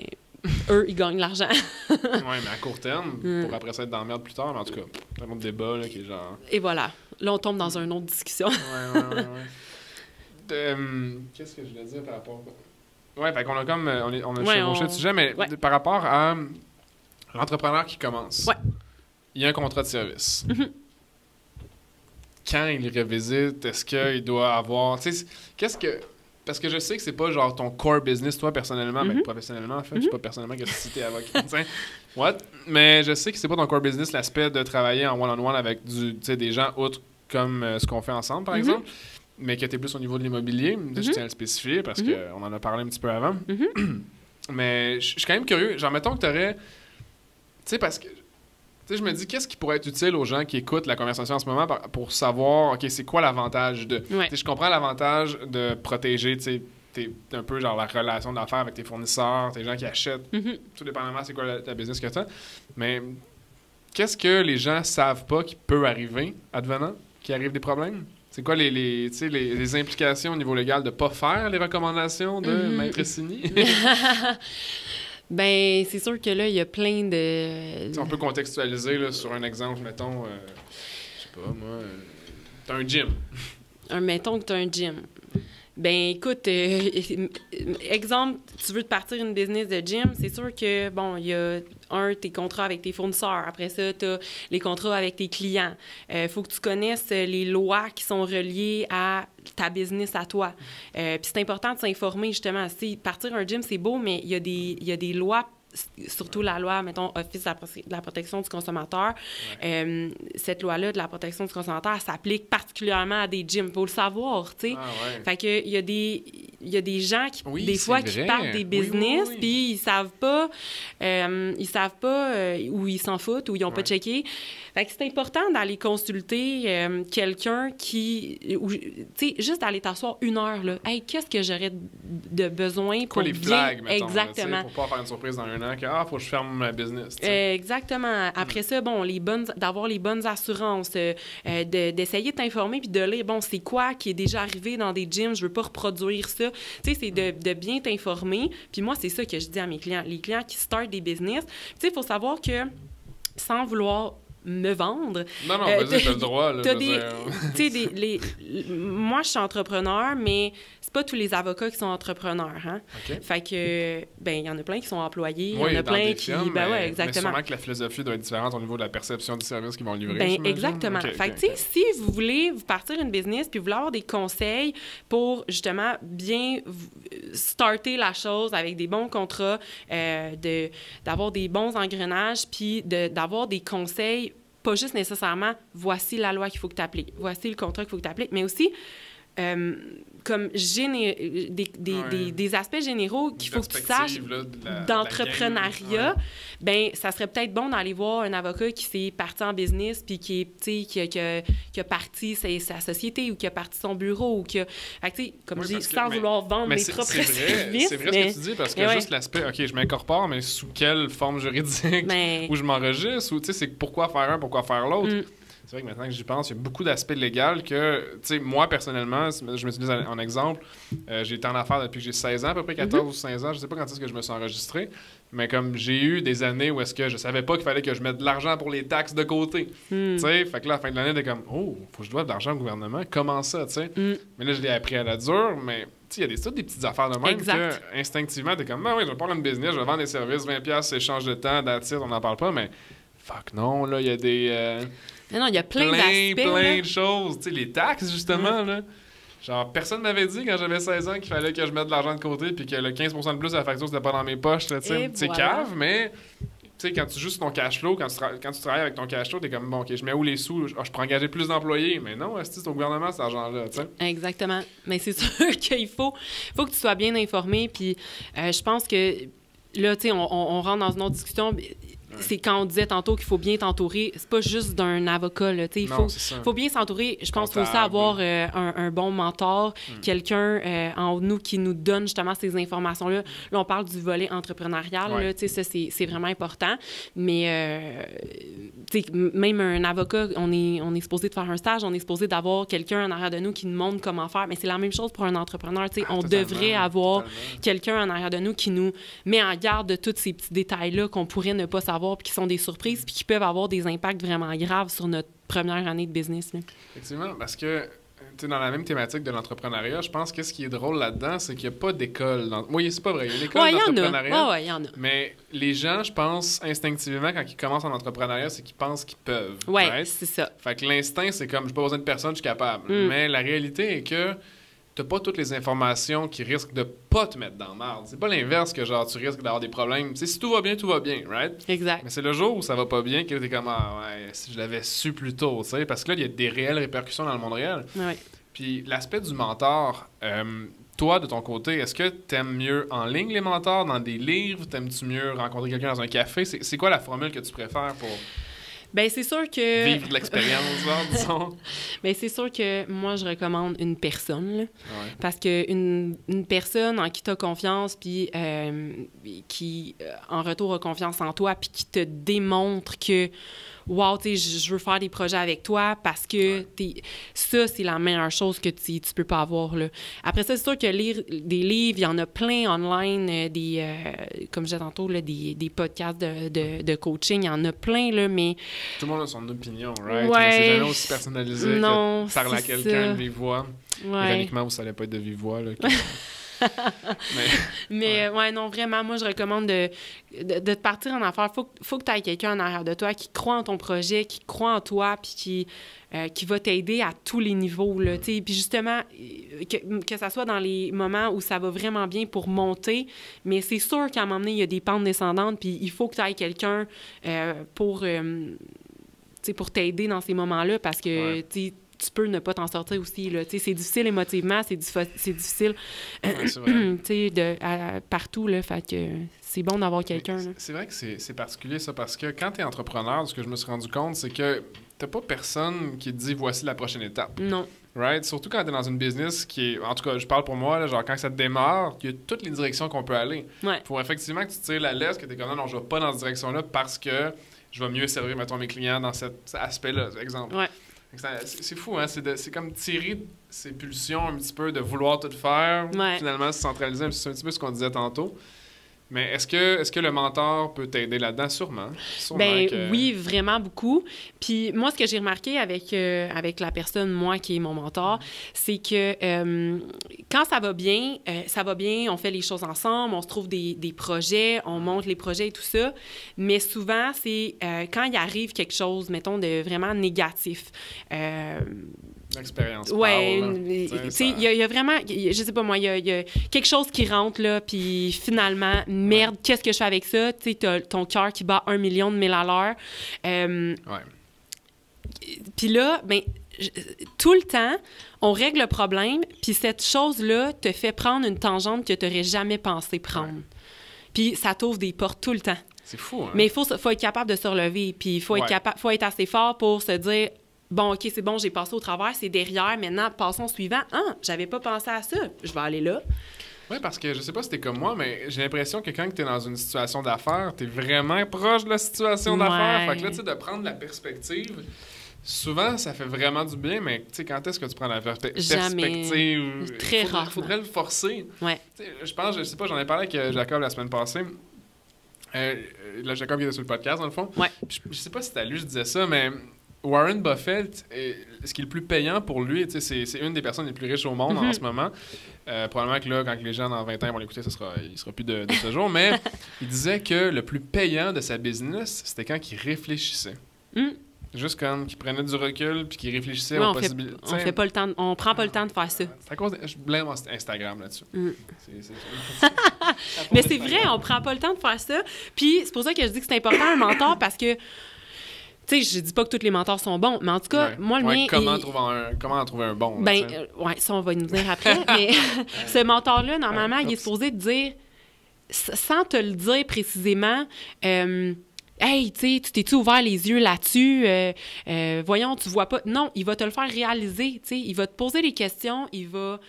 eux, ils gagnent l'argent. Oui, mais à court terme, pour après ça être dans la merde plus tard, mais en tout cas, c'est un autre débat là, qui est genre... Et voilà. Là, on tombe dans une autre discussion. Ouais. Qu'est-ce que je voulais dire par rapport... Ouais, fait qu'on a comme... On a chevauché le sujet, mais par rapport à l'entrepreneur qui commence, il y a un contrat de service. Quand il revisite, est-ce qu'il doit avoir... Tu sais, qu'est-ce que... Parce que je sais que c'est pas genre ton core business, toi, personnellement, mais professionnellement, en fait. Je sais pas personnellement que si t'es avocat. Mais je sais que c'est pas ton core business, l'aspect de travailler en one-on-one avec des gens outre comme ce qu'on fait ensemble, par exemple, mais que t'es plus au niveau de l'immobilier. Je tiens à le spécifier parce qu'on en a parlé un petit peu avant. Mais je suis quand même curieux. Genre, mettons que t'aurais... Tu sais, parce que... Tu sais, je me dis, qu'est-ce qui pourrait être utile aux gens qui écoutent la conversation en ce moment pour savoir, OK, c'est quoi l'avantage de... Tu sais, je comprends l'avantage de protéger, tu sais, un peu genre la relation d'affaires avec tes fournisseurs, tes gens qui achètent, tout dépendamment c'est quoi ta business que tu as. Mais qu'est-ce que les gens savent pas qui peut arriver, advenant, qu'il arrive des problèmes? C'est quoi les implications au niveau légal de ne pas faire les recommandations de Maître Sini? Ben, c'est sûr que là, il y a plein de... On peut contextualiser là, sur un exemple, mettons, je sais pas, moi, t'as un gym. Mettons que t'as un gym. Ben, écoute, exemple, tu veux te partir une business de gym, c'est sûr que, bon, il y a tes contrats avec tes fournisseurs. Après ça, tu as les contrats avec tes clients. Faut que tu connaisses les lois qui sont reliées à ta business à toi. Puis c'est important de s'informer, justement. Partir un gym, c'est beau, mais il y a des lois, surtout la loi, mettons, Office de la protection du consommateur. Cette loi-là de la protection du consommateur, elle s'applique particulièrement à des gyms. Il faut le savoir, tu sais. Fait que il y a des gens qui, des fois, qui partent des business, puis ils savent pas ou ils s'en foutent, ou ils n'ont pas checké. Fait que c'est important d'aller consulter quelqu'un qui... Tu sais, juste d'aller t'asseoir 1 heure, là. Hey, qu'est-ce que j'aurais de besoin pour les flags, mettons, exactement. Là, pour pas faire une surprise dans 1 an que, faut que je ferme ma business. Exactement. Après ça, bon, d'avoir les bonnes assurances, d'essayer de t'informer puis de lire, bon, c'est quoi qui est déjà arrivé dans des gyms, je veux pas reproduire ça. Tu sais, c'est de bien t'informer. Puis moi, c'est ça que je dis à mes clients. Les clients qui startent des business, tu sais, il faut savoir que sans vouloir me vendre. Non, vas-y, t'as le droit. Là, moi, je suis entrepreneur, mais c'est pas tous les avocats qui sont entrepreneurs. Hein? Okay. Fait que, il y en a plein qui sont employés, oui, il y en a plein qui... Films, ouais, exactement. Mais sûrement que la philosophie doit être différente au niveau de la perception du service qu'ils vont livrer. Exactement. Fait que, tu sais, si vous voulez vous partir une business puis vous voulez avoir des conseils pour, justement, bien starter la chose avec des bons contrats, d'avoir des bons engrenages, puis d'avoir des conseils, pas juste nécessairement « voici la loi qu'il faut que tu appliques, voici le contrat qu'il faut que tu appliques », mais aussi comme des aspects généraux qu'il faut que tu saches d'entrepreneuriat, ça serait peut-être bon d'aller voir un avocat qui s'est parti en business puis qui a parti sa société ou qui a parti son bureau ou qui a... Fait que, comme je dis, sans vouloir vendre mes propres services. C'est vrai ce que tu dis, parce que juste l'aspect, OK, je m'incorpore, mais sous quelle forme juridique où je m'enregistre, ou tu sais, c'est pourquoi faire un, pourquoi faire l'autre. C'est vrai que maintenant que j'y pense, il y a beaucoup d'aspects légaux que, tu sais, moi, personnellement, je m'utilise en exemple, j'ai été en affaires depuis que j'ai 16 ans, à peu près 14 ou 15 ans, je sais pas quand est-ce que je me suis enregistré, mais comme j'ai eu des années où est-ce que je savais pas qu'il fallait que je mette de l'argent pour les taxes de côté, tu sais, fait que là, à la fin de l'année, t'es comme, oh, faut que je doive de l'argent au gouvernement, comment ça, tu sais? Mais là, je l'ai appris à la dure, mais... Il y a des petites affaires de même que, instinctivement, t'es comme, oui, je vais prendre une business, je vais vendre des services, 20$, échange de temps, d'attire, on n'en parle pas, mais fuck non, là, il y a des... non, il y a plein d'aspects. Plein de choses. Tu sais, les taxes, justement, là. Genre, personne m'avait dit quand j'avais 16 ans qu'il fallait que je mette de l'argent de côté puis que le 15% de plus de la facture, c'était pas dans mes poches, tu sais. C'est cave, mais... Tu sais, quand tu joues sur ton cash flow, quand tu travailles avec ton cash flow, t'es comme, bon, OK, je mets où les sous? Je peux engager plus d'employés. Mais non, c'est au gouvernement, cet argent-là, tu sais. Exactement. Mais c'est sûr qu'il faut que tu sois bien informé. Puis je pense que, là, tu sais, on rentre dans une autre discussion. C'est quand on disait tantôt qu'il faut bien t'entourer, c'est pas juste d'un avocat, là, tu sais, il faut bien s'entourer. Je pense qu'il faut aussi avoir un bon mentor, quelqu'un en haut de nous qui nous donne justement ces informations-là. Là, on parle du volet entrepreneurial, là, tu sais, ça, c'est vraiment important. Mais, tu sais, même un avocat, on est supposé de faire un stage, on est supposé d'avoir quelqu'un en arrière de nous qui nous montre comment faire. Mais c'est la même chose pour un entrepreneur, tu sais. On devrait avoir quelqu'un en arrière de nous qui nous met en garde de tous ces petits détails-là qu'on pourrait ne pas savoir, puis qui sont des surprises, puis qui peuvent avoir des impacts vraiment graves sur notre première année de business. Là. Effectivement, parce que, tu sais, dans la même thématique de l'entrepreneuriat, je pense que ce qui est drôle là-dedans, c'est qu'il n'y a pas d'école. Oui, c'est pas vrai, il y a une école d'entrepreneuriat. Il y en a. Mais les gens, je pense, instinctivement, quand ils commencent en entrepreneuriat, c'est qu'ils pensent qu'ils peuvent. Oui, c'est ça. Fait que l'instinct, c'est comme, j'ai pas besoin de personne, je suis capable. Mais la réalité est que t'as pas toutes les informations qui risquent de pas te mettre dans la merde. C'est pas l'inverse que genre tu risques d'avoir des problèmes. T'sais, si tout va bien, right? Exact. Mais c'est le jour où ça va pas bien que t'es comme si je l'avais su plus tôt, tu sais, parce que là il y a des réelles répercussions dans le monde réel. Ouais. Puis l'aspect du mentor, toi de ton côté, est-ce que t'aimes mieux en ligne les mentors, dans des livres, t'aimes-tu mieux rencontrer quelqu'un dans un café? C'est quoi la formule que tu préfères pour c'est sûr que... vivre de l'expérience, disons. C'est sûr que moi, je recommande une personne, là, parce qu'une personne en qui tu as confiance, puis qui, en retour, a confiance en toi, puis qui te démontre que wow, tu sais, je veux faire des projets avec toi parce que ça, c'est la meilleure chose que tu peux pas avoir, là. Après ça, c'est sûr que lire des livres, il y en a plein online, comme je disais tantôt, là, des podcasts de coaching, il y en a plein, là, mais... Tout le monde a son opinion, right? Ouais, mais c'est jamais aussi personnalisé que parler à quelqu'un de vive voix. Ouais. Ironiquement, vous savez pas être de vive voix, là. mais non, vraiment, moi, je recommande de te partir en affaires. Faut que tu aies quelqu'un en arrière de toi qui croit en ton projet, qui croit en toi, puis qui va t'aider à tous les niveaux, là, tu sais. Puis justement, que ça soit dans les moments où ça va vraiment bien pour monter, mais c'est sûr qu'à un moment donné, il y a des pentes descendantes, puis il faut que tu aies quelqu'un pour t'aider dans ces moments-là, parce que, tu peux ne pas t'en sortir aussi, là. Tu sais, c'est difficile émotivement, c'est difficile partout, là. Fait que c'est bon d'avoir quelqu'un, là. C'est vrai que c'est particulier, ça, parce que quand t'es entrepreneur, ce que je me suis rendu compte, c'est que t'as pas personne qui te dit « voici la prochaine étape ». Non. Right? Surtout quand t'es dans une business qui est... En tout cas, je parle pour moi, là, genre quand ça te démarre, il y a toutes les directions qu'on peut aller. Ouais. Faut effectivement que tu tires la laisse, que t'es comme « non, je vais pas dans cette direction-là parce que je vais mieux servir, mettons, mes clients dans cet aspect-là », par exemple. Ouais. C'est fou, hein? C'est comme tirer ces pulsions un petit peu de vouloir tout faire, finalement se centraliser, c'est un petit peu ce qu'on disait tantôt. Mais est-ce que le mentor peut t'aider là-dedans? Sûrement. Oui, vraiment beaucoup. Puis moi, ce que j'ai remarqué avec la personne, moi, qui est mon mentor, c'est que quand ça va bien, on fait les choses ensemble, on se trouve des projets, on monte les projets et tout ça. Mais souvent, c'est quand il arrive quelque chose, mettons, de vraiment négatif. L'expérience. Oui, tu sais, il y a vraiment, je sais pas moi, il y a quelque chose qui rentre, là, puis finalement, merde, qu'est-ce que je fais avec ça? Tu sais, t'as ton cœur qui bat 1 million de mille à l'heure. Puis là, tout le temps, on règle le problème, puis cette chose-là te fait prendre une tangente que tu n'aurais jamais pensé prendre. Puis ça t'ouvre des portes tout le temps. C'est fou, hein? Mais il faut être capable de se relever, puis il faut être assez fort pour se dire... Bon, OK, c'est bon, j'ai passé au travers, c'est derrière. Maintenant, passons au suivant. Ah, j'avais pas pensé à ça. Je vais aller là. Oui, parce que je sais pas si t'es comme moi, mais j'ai l'impression que quand t'es dans une situation d'affaires, t'es vraiment proche de la situation d'affaires. Fait que là, tu sais, de prendre la perspective, souvent, ça fait vraiment du bien, mais tu sais, quand est-ce que tu prends la perspective? Très rare. Il faudrait le forcer. Ouais. Je sais pas, j'en ai parlé avec Jacob la semaine passée. Là, Jacob, il était sur le podcast, dans le fond. Ouais. Je sais pas si t'as lu, je disais ça, mais... Warren Buffett, ce qui est le plus payant pour lui, c'est une des personnes les plus riches au monde en ce moment. Probablement que là, quand les gens dans 20 ans vont l'écouter, il sera plus de ce jour. Mais il disait que le plus payant de sa business, c'était quand il réfléchissait. Juste comme qu'il prenait du recul puis qu'il réfléchissait aux possibilités. On prend pas le temps de faire ça. C'est à cause je blâme Instagram là-dessus. Mais c'est vrai, on prend pas le temps de faire ça. Puis c'est pour ça que je dis que c'est important un mentor parce que tu sais, je dis pas que tous les mentors sont bons, mais en tout cas, moi, le mien... Comment en trouver un bon? Ça, on va nous dire après. Mais ce mentor-là, normalement, il est supposé te dire, sans te le dire précisément, hey, tu sais, tu t'es-tu ouvert les yeux là-dessus? Voyons, tu vois pas. Non, il va te le faire réaliser, tu sais. Il va te poser des questions, il va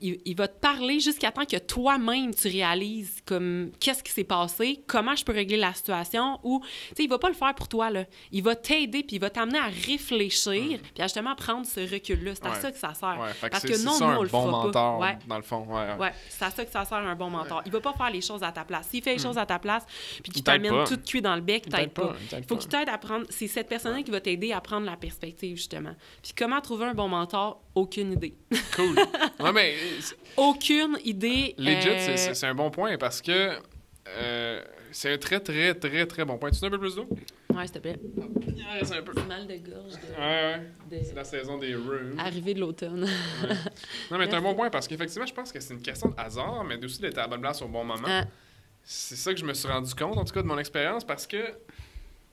te parler jusqu'à temps que toi-même tu réalises comme qu'est-ce qui s'est passé, comment je peux régler la situation, ou tu sais, il va pas le faire pour toi là. Il va t'aider puis il va t'amener à réfléchir puis à justement prendre ce recul-là. C'est à ça que ça sert. Parce que non, nous on le fera mentor, pas. Dans le fond. C'est à ça que ça sert un bon mentor. Il va pas faire les choses à ta place. S'il fait les choses à ta place puis qu'il t'amène tout cuit dans le bec, t'aide pas. Il faut qu'il t'aide à prendre. C'est cette personne-là qui va t'aider à prendre la perspective justement. Puis comment trouver un bon mentor? Aucune idée. Cool. Ouais, mais aucune idée. Legit, c'est un bon point parce que c'est un très, très, très, très bon point. Tu veux un peu plus d'eau? Ouais, s'il te plaît. Il reste un peu. Mal de gorge. C'est la saison des rhumes. Arrivée de l'automne. Non, mais c'est un bon point parce qu'effectivement, je pense que c'est une question de hasard, mais aussi d'être à la bonne place au bon moment. C'est ça que je me suis rendu compte, en tout cas, de mon expérience, parce que...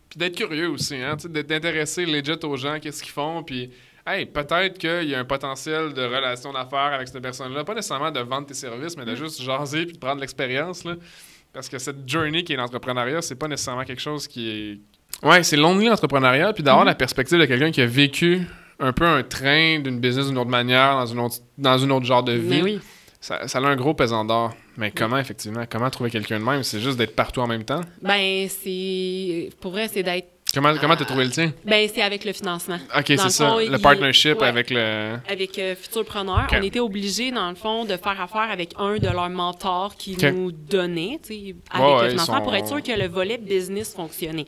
Puis d'être curieux aussi, hein, d'intéresser legit aux gens, qu'est-ce qu'ils font, puis... Hey, peut-être qu'il y a un potentiel de relation d'affaires avec cette personne-là. Pas nécessairement de vendre tes services, mais de juste jaser puis de prendre l'expérience. Là. Parce que cette journey qui est l'entrepreneuriat, c'est pas nécessairement quelque chose qui est... Ouais, c'est lonely l'entrepreneuriat, puis d'avoir la perspective de quelqu'un qui a vécu un peu un train d'une business d'une autre manière, dans une autre genre de vie. Mais oui. Ça a un gros pesant d'or. Mais comment, effectivement? Comment trouver quelqu'un de même? C'est juste d'être partout en même temps? Pour vrai, c'est d'être... Comment t'as trouvé le tien? C'est avec le financement. OK, c'est ça. Le partnership avec le... Avec Futurpreneur. Okay. On était obligés, dans le fond, de faire affaire avec un de leurs mentors qui nous donnait, avec le financement, pour être sûr que le volet business fonctionnait.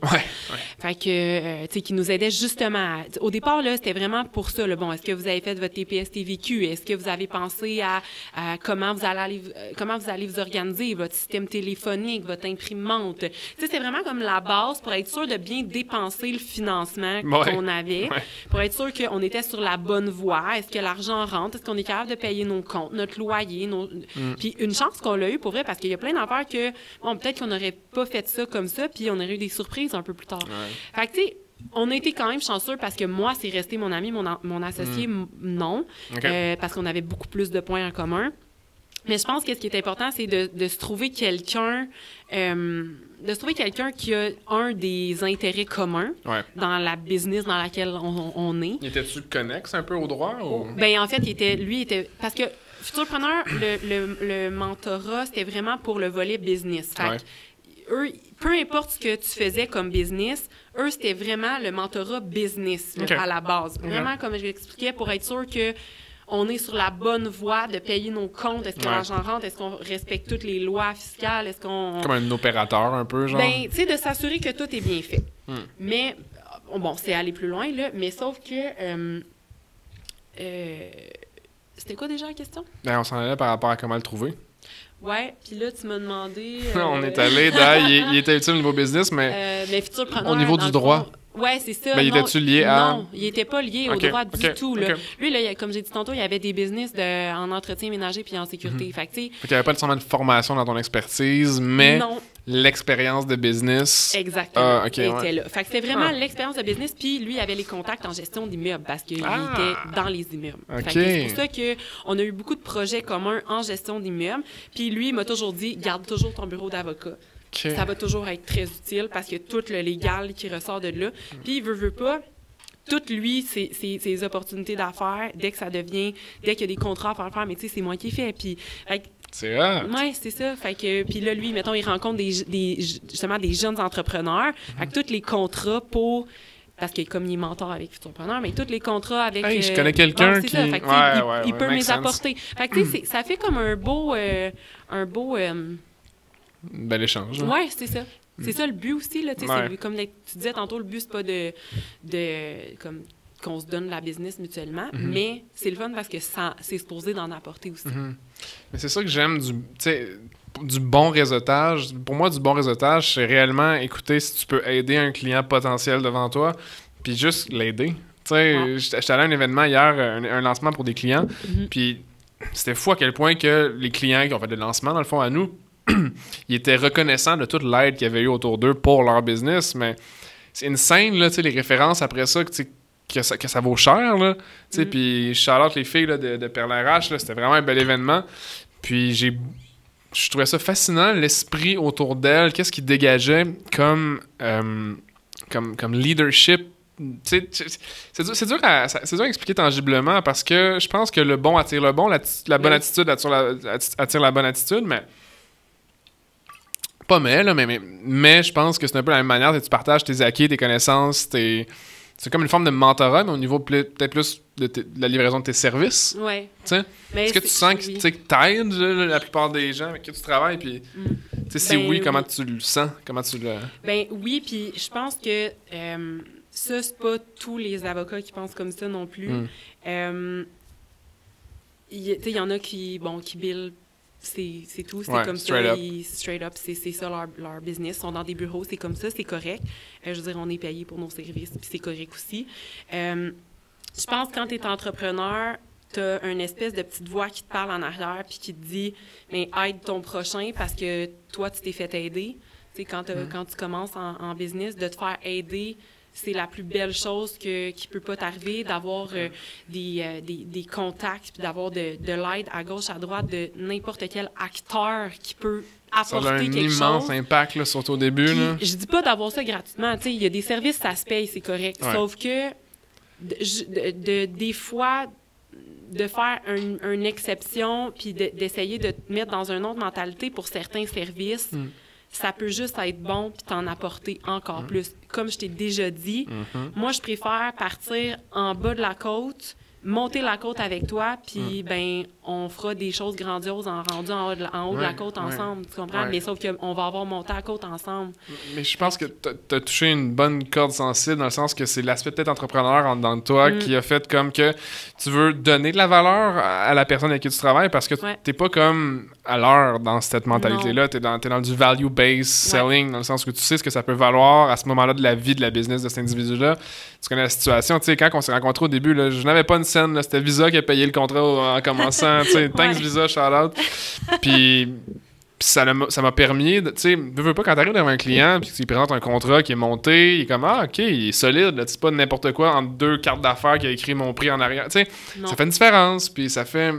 Fait que, qui nous aidait justement au départ, là, c'était vraiment pour ça. Là, bon, est-ce que vous avez fait votre TPS-TVQ? Est-ce que vous avez pensé à comment vous allez vous organiser, votre système téléphonique, votre imprimante? C'est vraiment comme la base pour être sûr de bien dépenser le financement qu'on avait, pour être sûr qu'on était sur la bonne voie. Est-ce que l'argent rentre? Est-ce qu'on est capable de payer nos comptes, notre loyer? Puis une chance qu'on l'a eu, pour vrai, parce qu'il y a plein d'affaires que, bon, peut-être qu'on n'aurait pas fait ça comme ça, puis on aurait eu des surprises un peu plus tard. Fait que, tu sais, on a été quand même chanceux parce que moi, c'est resté mon ami, mon associé, non, parce qu'on avait beaucoup plus de points en commun. Mais je pense que ce qui est important, c'est de se trouver quelqu'un... de se trouver quelqu'un qui a un des intérêts communs dans la business dans laquelle on est. Était-tu connexe un peu au droit? Ou... En fait, lui était... Parce que Futurpreneur, le mentorat, c'était vraiment pour le volet business. Fait eux, peu importe ce que tu faisais comme business, eux, c'était vraiment le mentorat business à la base. Vraiment, comme je l'expliquais, pour être sûr que on est sur la bonne voie de payer nos comptes? Est-ce que l'argent rentre? Est-ce qu'on respecte toutes les lois fiscales? Est-ce qu'on... Comme un opérateur, un peu, genre? Ben, tu sais, de s'assurer que tout est bien fait. Mais, bon, c'est aller plus loin, là, mais sauf que... c'était quoi déjà la question? Ben, on s'en allait par rapport à comment le trouver. Ouais, puis là, tu m'as demandé... On est allé dans... il était utile au niveau business, mais futur preneur, au niveau du droit. Ouais, c'est ça. Ben, il était-tu lié à... Non, il était pas lié au droit du tout. Là. Lui, là, comme j'ai dit tantôt, il y avait des business en entretien ménager puis en sécurité. Fait que, il n'y avait pas nécessairement de formation dans ton expertise, mais l'expérience de business... Exactement. Était là. Fait que c'était vraiment l'expérience de business, puis lui, il avait les contacts en gestion d'immeubles parce qu'il était dans les immeubles. Fait que c'est pour ça qu'on a eu beaucoup de projets communs en gestion d'immeubles. Puis lui, il m'a toujours dit, garde toujours ton bureau d'avocat. Ça va toujours être très utile parce que tout le légal qui ressort de là. Puis, il veut pas, tout lui, ses opportunités d'affaires, dès qu'il y a des contrats à faire, mais tu sais, c'est moi qui ai fait. Puis, c'est vrai. Oui, c'est ça. Fait que, puis là, lui, mettons, il rencontre justement des jeunes entrepreneurs. Fait que tous les contrats pour... Parce que comme il est mentor avec Futurpreneur, mais tous les contrats avec... Hey, je connais quelqu'un qui... Ça. Fait que, il peut me les apporter. Fait que, tu sais, ça fait comme un beau... bel échange. Oui, c'est ça. C'est ça le but aussi. Là, comme tu disais tantôt, le but, c'est pas comme qu'on se donne la business mutuellement, mais c'est le fun parce que c'est supposé d'en apporter aussi. Mais c'est ça que j'aime du bon réseautage. Pour moi, du bon réseautage, c'est réellement écouter si tu peux aider un client potentiel devant toi, puis juste l'aider. J'étais allé à un événement hier, un lancement pour des clients, puis c'était fou à quel point que les clients qui ont fait le lancement, dans le fond, à nous, ils étaient reconnaissants de toute l'aide qu'il y avait eu autour d'eux pour leur business, mais c'est une scène, là, les références après ça, que ça vaut cher, là, puis shout-out les filles là, de Perle RH, là, c'était vraiment un bel événement, puis je trouvais ça fascinant, l'esprit autour d'elle, qu'est-ce qui dégageait comme leadership. C'est dur à expliquer tangiblement parce que je pense que le bon attire le bon, la bonne attitude attire la bonne attitude, mais pas mais je pense que c'est un peu la même manière que tu partages tes acquis, tes connaissances, c'est comme une forme de mentorat, mais au niveau peut-être plus de la livraison de tes services. Oui. Est-ce que tu sens que t'aides la plupart des gens avec qui tu travailles? Puis, si oui, comment tu le sens? Comment tu le... Ben oui, puis je pense que ça, c'est pas tous les avocats qui pensent comme ça non plus. Il y en a qui billent. C'est tout, c'est comme ça. Straight up, c'est ça leur business. Ils sont dans des bureaux, c'est comme ça, c'est correct. Je veux dire, on est payé pour nos services, puis c'est correct aussi. Je pense que quand tu es entrepreneur, tu as une espèce de petite voix qui te parle en arrière puis qui te dit « mais aide ton prochain parce que toi, tu t'es fait aider. » Tu sais, quand tu commences en business, de te faire aider, c'est la plus belle chose qui peut pas t'arriver, d'avoir des contacts, puis d'avoir de l'aide à gauche, à droite, de n'importe quel acteur qui peut apporter quelque chose. Ça a un immense impact, là, surtout au début. Là. Je dis pas d'avoir ça gratuitement. Il y a des services, ça se paye, c'est correct. Ouais. Sauf que des fois, de faire une exception, puis d'essayer de te mettre dans une autre mentalité pour certains services, ça peut juste être bon puis t'en apporter encore plus. Comme je t'ai déjà dit, moi, je préfère partir en bas de la côte, monter la côte avec toi, puis on fera des choses grandioses rendu en haut de la côte ensemble, tu comprends? Mais sauf qu'on va avoir monté la côte ensemble. Mais je pense que t'as touché une bonne corde sensible, dans le sens que c'est l'aspect peut-être entrepreneur en dedans de toi qui a fait comme que tu veux donner de la valeur à la personne avec qui tu travailles, parce que t'es pas comme à l'heure dans cette mentalité-là, t'es dans du value-based selling, dans le sens que tu sais ce que ça peut valoir à ce moment-là de la vie de la business de cet individu-là. Tu connais la situation. Tu sais, quand on s'est rencontrés au début, là, je n'avais pas une scène, là, c'était Visa qui a payé le contrat en commençant. Tu sais, thanks Visa, shout-out. Puis ça m'a permis, tu sais, veux pas, quand t'arrives devant un client puis qu'il présente un contrat qui est monté, il est comme, OK, il est solide, là, c'est pas n'importe quoi entre deux cartes d'affaires qui a écrit mon prix en arrière. Tu sais, ça fait une différence, puis ça fait...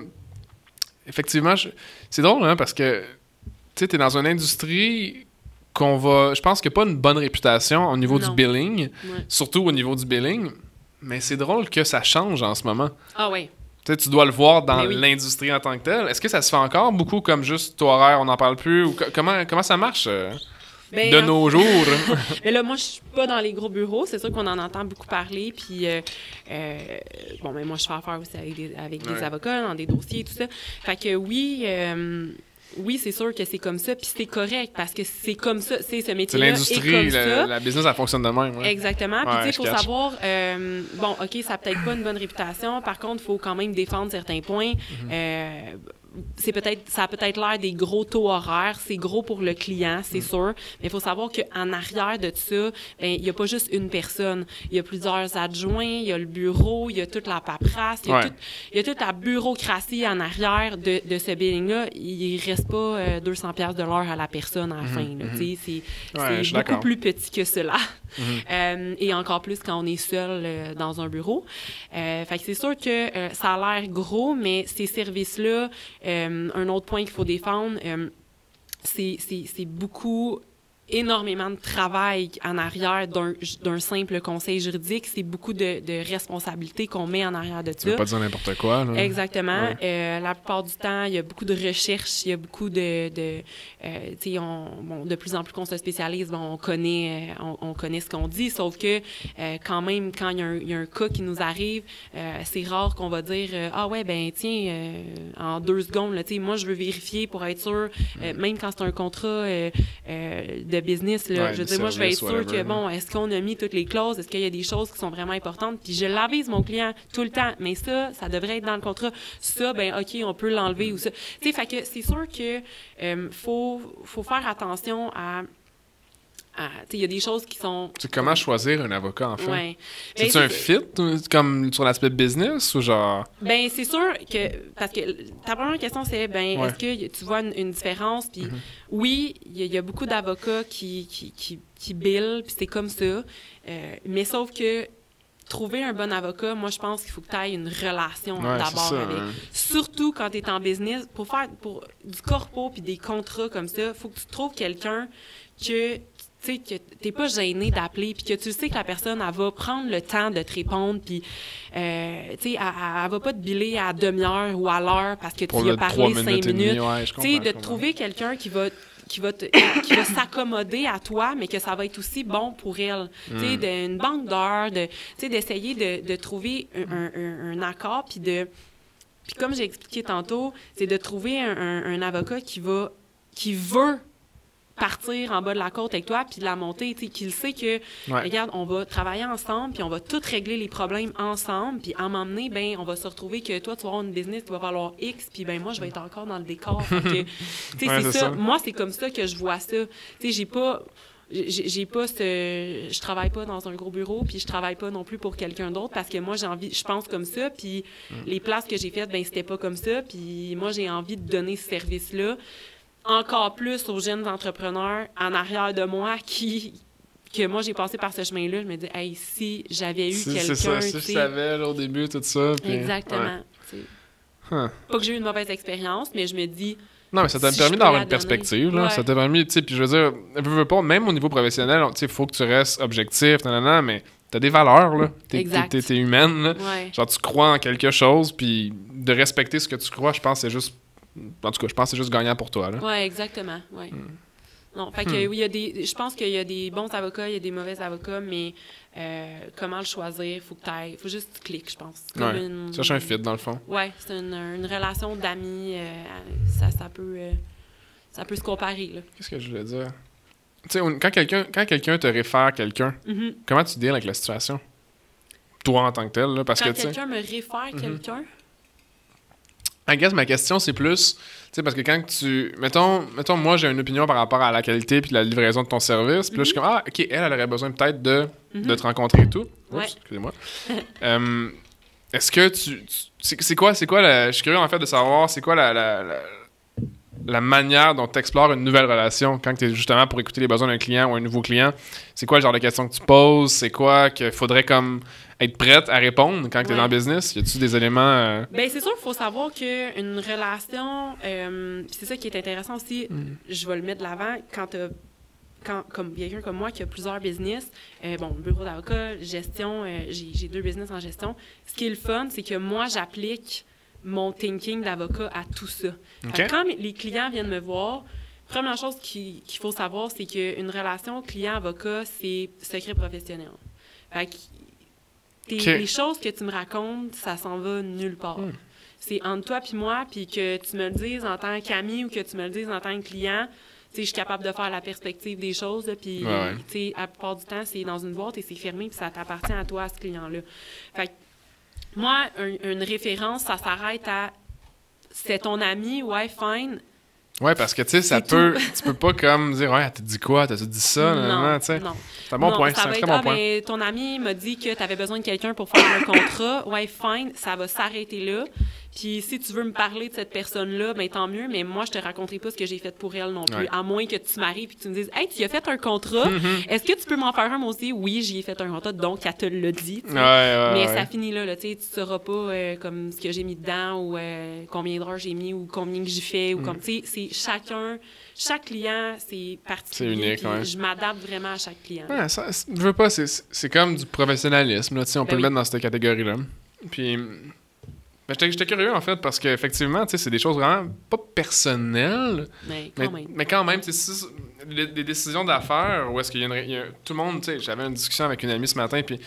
Effectivement, c'est drôle, hein, parce que, tu sais, t'es dans une industrie qu'on va... Je pense qu'il n'y a pas une bonne réputation au niveau du billing, surtout au niveau du billing, mais c'est drôle que ça change en ce moment. Ah oui. Tu sais, tu dois le voir dans l'industrie en tant que telle. Est-ce que ça se fait encore beaucoup comme juste taux horaire, on n'en parle plus? Ou comment ça marche? de nos jours. Mais là, moi, je suis pas dans les gros bureaux. C'est sûr qu'on en entend beaucoup parler. Puis, bon, mais moi, je fais affaire aussi avec des avocats, dans des dossiers et tout ça. Fait que oui... oui, c'est sûr que c'est comme ça, puis c'est correct, parce que c'est comme ça, c'est ce métier-là. C'est l'industrie, la business, elle fonctionne de même. Ouais. Exactement. Puis, tu sais, il faut savoir, bon, OK, ça n'a peut-être pas une bonne réputation, par contre, il faut quand même défendre certains points. Ça a peut-être l'air des gros taux horaires, c'est gros pour le client, c'est sûr, mais il faut savoir qu'en arrière de ça, ben, il n'y a pas juste une personne. Il y a plusieurs adjoints, il y a le bureau, il y a toute la paperasse, il y a toute la bureaucratie en arrière de ce billing-là. Il ne reste pas 200$ de l'heure à la personne à la fin. C'est beaucoup plus petit que cela. Et encore plus quand on est seul dans un bureau. Fait que c'est sûr que ça a l'air gros, mais ces services-là, un autre point qu'il faut défendre, c'est énormément de travail en arrière d'un simple conseil juridique. C'est beaucoup de responsabilités qu'on met en arrière de ça. Tu veux pas dire n'importe quoi, là. Exactement. Ouais. La plupart du temps, il y a beaucoup de recherches, il y a beaucoup de plus en plus qu'on se spécialise, on connaît ce qu'on dit, sauf que quand même, quand il y a un cas qui nous arrive, c'est rare qu'on va dire ah ouais, ben tiens, en 2 secondes, là, moi, je veux vérifier pour être sûr, même quand c'est un contrat de business, là, je veux dire, moi, je vais être sûre que, bon, est-ce qu'on a mis toutes les clauses? Est-ce qu'il y a des choses qui sont vraiment importantes? Puis je l'avise mon client tout le temps, mais ça devrait être dans le contrat. Ça, ben OK, on peut l'enlever ou ça. Tu sais, fait que c'est sûr que faut faire attention à il y a des choses qui sont... Comment choisir un avocat, en fait? Ouais. C'est-tu un fit, comme sur l'aspect business, ou genre... Ben c'est sûr que... Parce que ta première question, c'est, est-ce que tu vois une différence? Puis oui, il y a beaucoup d'avocats qui billent, puis c'est comme ça. Mais sauf que trouver un bon avocat, moi, je pense qu'il faut que tu aies une relation d'abord avec. Surtout quand tu es en business. Pour du corpo puis des contrats comme ça, il faut que tu trouves quelqu'un que t'es pas gêné d'appeler, puis que tu sais que la personne, elle va prendre le temps de te répondre, puis elle va pas te biller à demi-heure ou à l'heure parce que tu y as parlé 5 minutes. De trouver quelqu'un qui va s'accommoder à toi, mais que ça va être aussi bon pour elle. Une banque d'heures, d'essayer de trouver un accord, puis comme j'ai expliqué tantôt, c'est de trouver un avocat qui veut partir en bas de la côte avec toi, puis de la monter, qu'il sait que, regarde, on va travailler ensemble, puis on va tout régler les problèmes ensemble, puis à m'emmener, ben, on va se retrouver que toi, tu vas avoir une business qui va valoir X, puis ben, moi, je vais être encore dans le décor. C'est ça. Moi, c'est comme ça que je vois ça. J'ai pas je travaille pas dans un gros bureau, puis je travaille pas non plus pour quelqu'un d'autre, parce que moi, je pense comme ça, puis les places que j'ai faites, ben, c'était pas comme ça, puis moi, j'ai envie de donner ce service-là encore plus aux jeunes entrepreneurs en arrière de moi que moi, j'ai passé par ce chemin-là. Je me dis, hey, si j'avais eu quelqu'un... C'est ça, si je savais là, au début, tout ça. Puis... Exactement. Pas que j'ai eu une mauvaise expérience, mais je me dis... Non, mais ça t'a permis d'avoir une perspective, là. Ça t'a permis, tu sais, puis je veux dire, veux pas, même au niveau professionnel, tu sais, il faut que tu restes objectif, mais t'as des valeurs, là. T'es humaine, là. Genre, tu crois en quelque chose, puis de respecter ce que tu crois, je pense que c'est juste... En tout cas, je pense que c'est juste gagnant pour toi, là. Oui, exactement, oui. Non, fait que oui, je pense qu'il y a des bons avocats, il y a des mauvais avocats, mais comment le choisir, faut juste que tu cliques, je pense. Tu cherches un fit, dans le fond. Oui, c'est une relation d'amis, ça peut se comparer, là. Qu'est-ce que je voulais dire? Tu sais, quand quelqu'un te réfère quelqu'un, comment tu deals avec la situation? Toi, en tant que tel, là, parce quand que, quelqu'un me réfère quelqu'un... I guess ma question, c'est plus, tu sais, parce que quand mettons, moi, j'ai une opinion par rapport à la qualité puis la livraison de ton service, puis là, je suis comme, OK, elle aurait besoin peut-être de te rencontrer et tout. Oups, excusez-moi. Est-ce que c'est quoi, je suis curieux, en fait, de savoir, c'est quoi la manière dont tu explores une nouvelle relation quand tu es justement pour écouter les besoins d'un client ou un nouveau client? C'est quoi le genre de questions que tu poses? C'est quoi qu'il faudrait comme être prête à répondre quand tu es dans le business? Y a-tu des éléments... Ben c'est sûr qu'il faut savoir qu'une relation, c'est ça qui est intéressant aussi, je vais le mettre de l'avant, comme quelqu'un comme moi qui a plusieurs business, bureau d'avocat, gestion, j'ai 2 business en gestion. Ce qui est le fun, c'est que moi, j'applique mon thinking d'avocat à tout ça. Okay. Quand les clients viennent me voir, Première chose qu'il faut savoir, c'est qu'une relation client-avocat, c'est secret professionnel. Fait que les choses que tu me racontes, ça s'en va nulle part. C'est entre toi puis moi, puis que tu me le dises en tant qu'ami ou que tu me le dises en tant que client, je suis capable de faire la perspective des choses, puis la plupart du temps, c'est dans une boîte et c'est fermé, puis ça t'appartient à toi, à ce client-là. Fait que moi, une référence, ça s'arrête à « c'est ton ami, ouais, fine ». Ouais, parce que, tu sais, tu peux pas comme dire, ouais, t'as dit quoi, t'as dit ça, non, tu sais. C'est un bon point, c'est un très bon point. Ben, ton ami m'a dit que t'avais besoin de quelqu'un pour faire un contrat, ouais, fine, ça va s'arrêter là. Puis si tu veux me parler de cette personne-là, ben tant mieux, mais moi, je te raconterai pas ce que j'ai fait pour elle non plus. À moins que tu m'arrives et que tu me dises « Hey, tu as fait un contrat, est-ce que tu peux m'en faire un moi aussi? » Oui, j'y ai fait un contrat, donc elle te l'a dit. Mais ça finit là, tu sauras pas comme ce que j'ai mis dedans ou combien d'heures j'ai mis ou combien que j'ai fait. Ou comme tu sais, c'est chaque client, c'est particulier. C'est unique, je m'adapte vraiment à chaque client. Ouais, ça, je veux pas, c'est comme du professionnalisme, là, on peut le mettre dans cette catégorie-là. Puis... J'étais curieux, en fait, parce qu'effectivement, c'est des choses vraiment pas personnelles. Mais quand même, les décisions d'affaires, où est-ce qu'il y a tout le monde, j'avais une discussion avec une amie ce matin, puis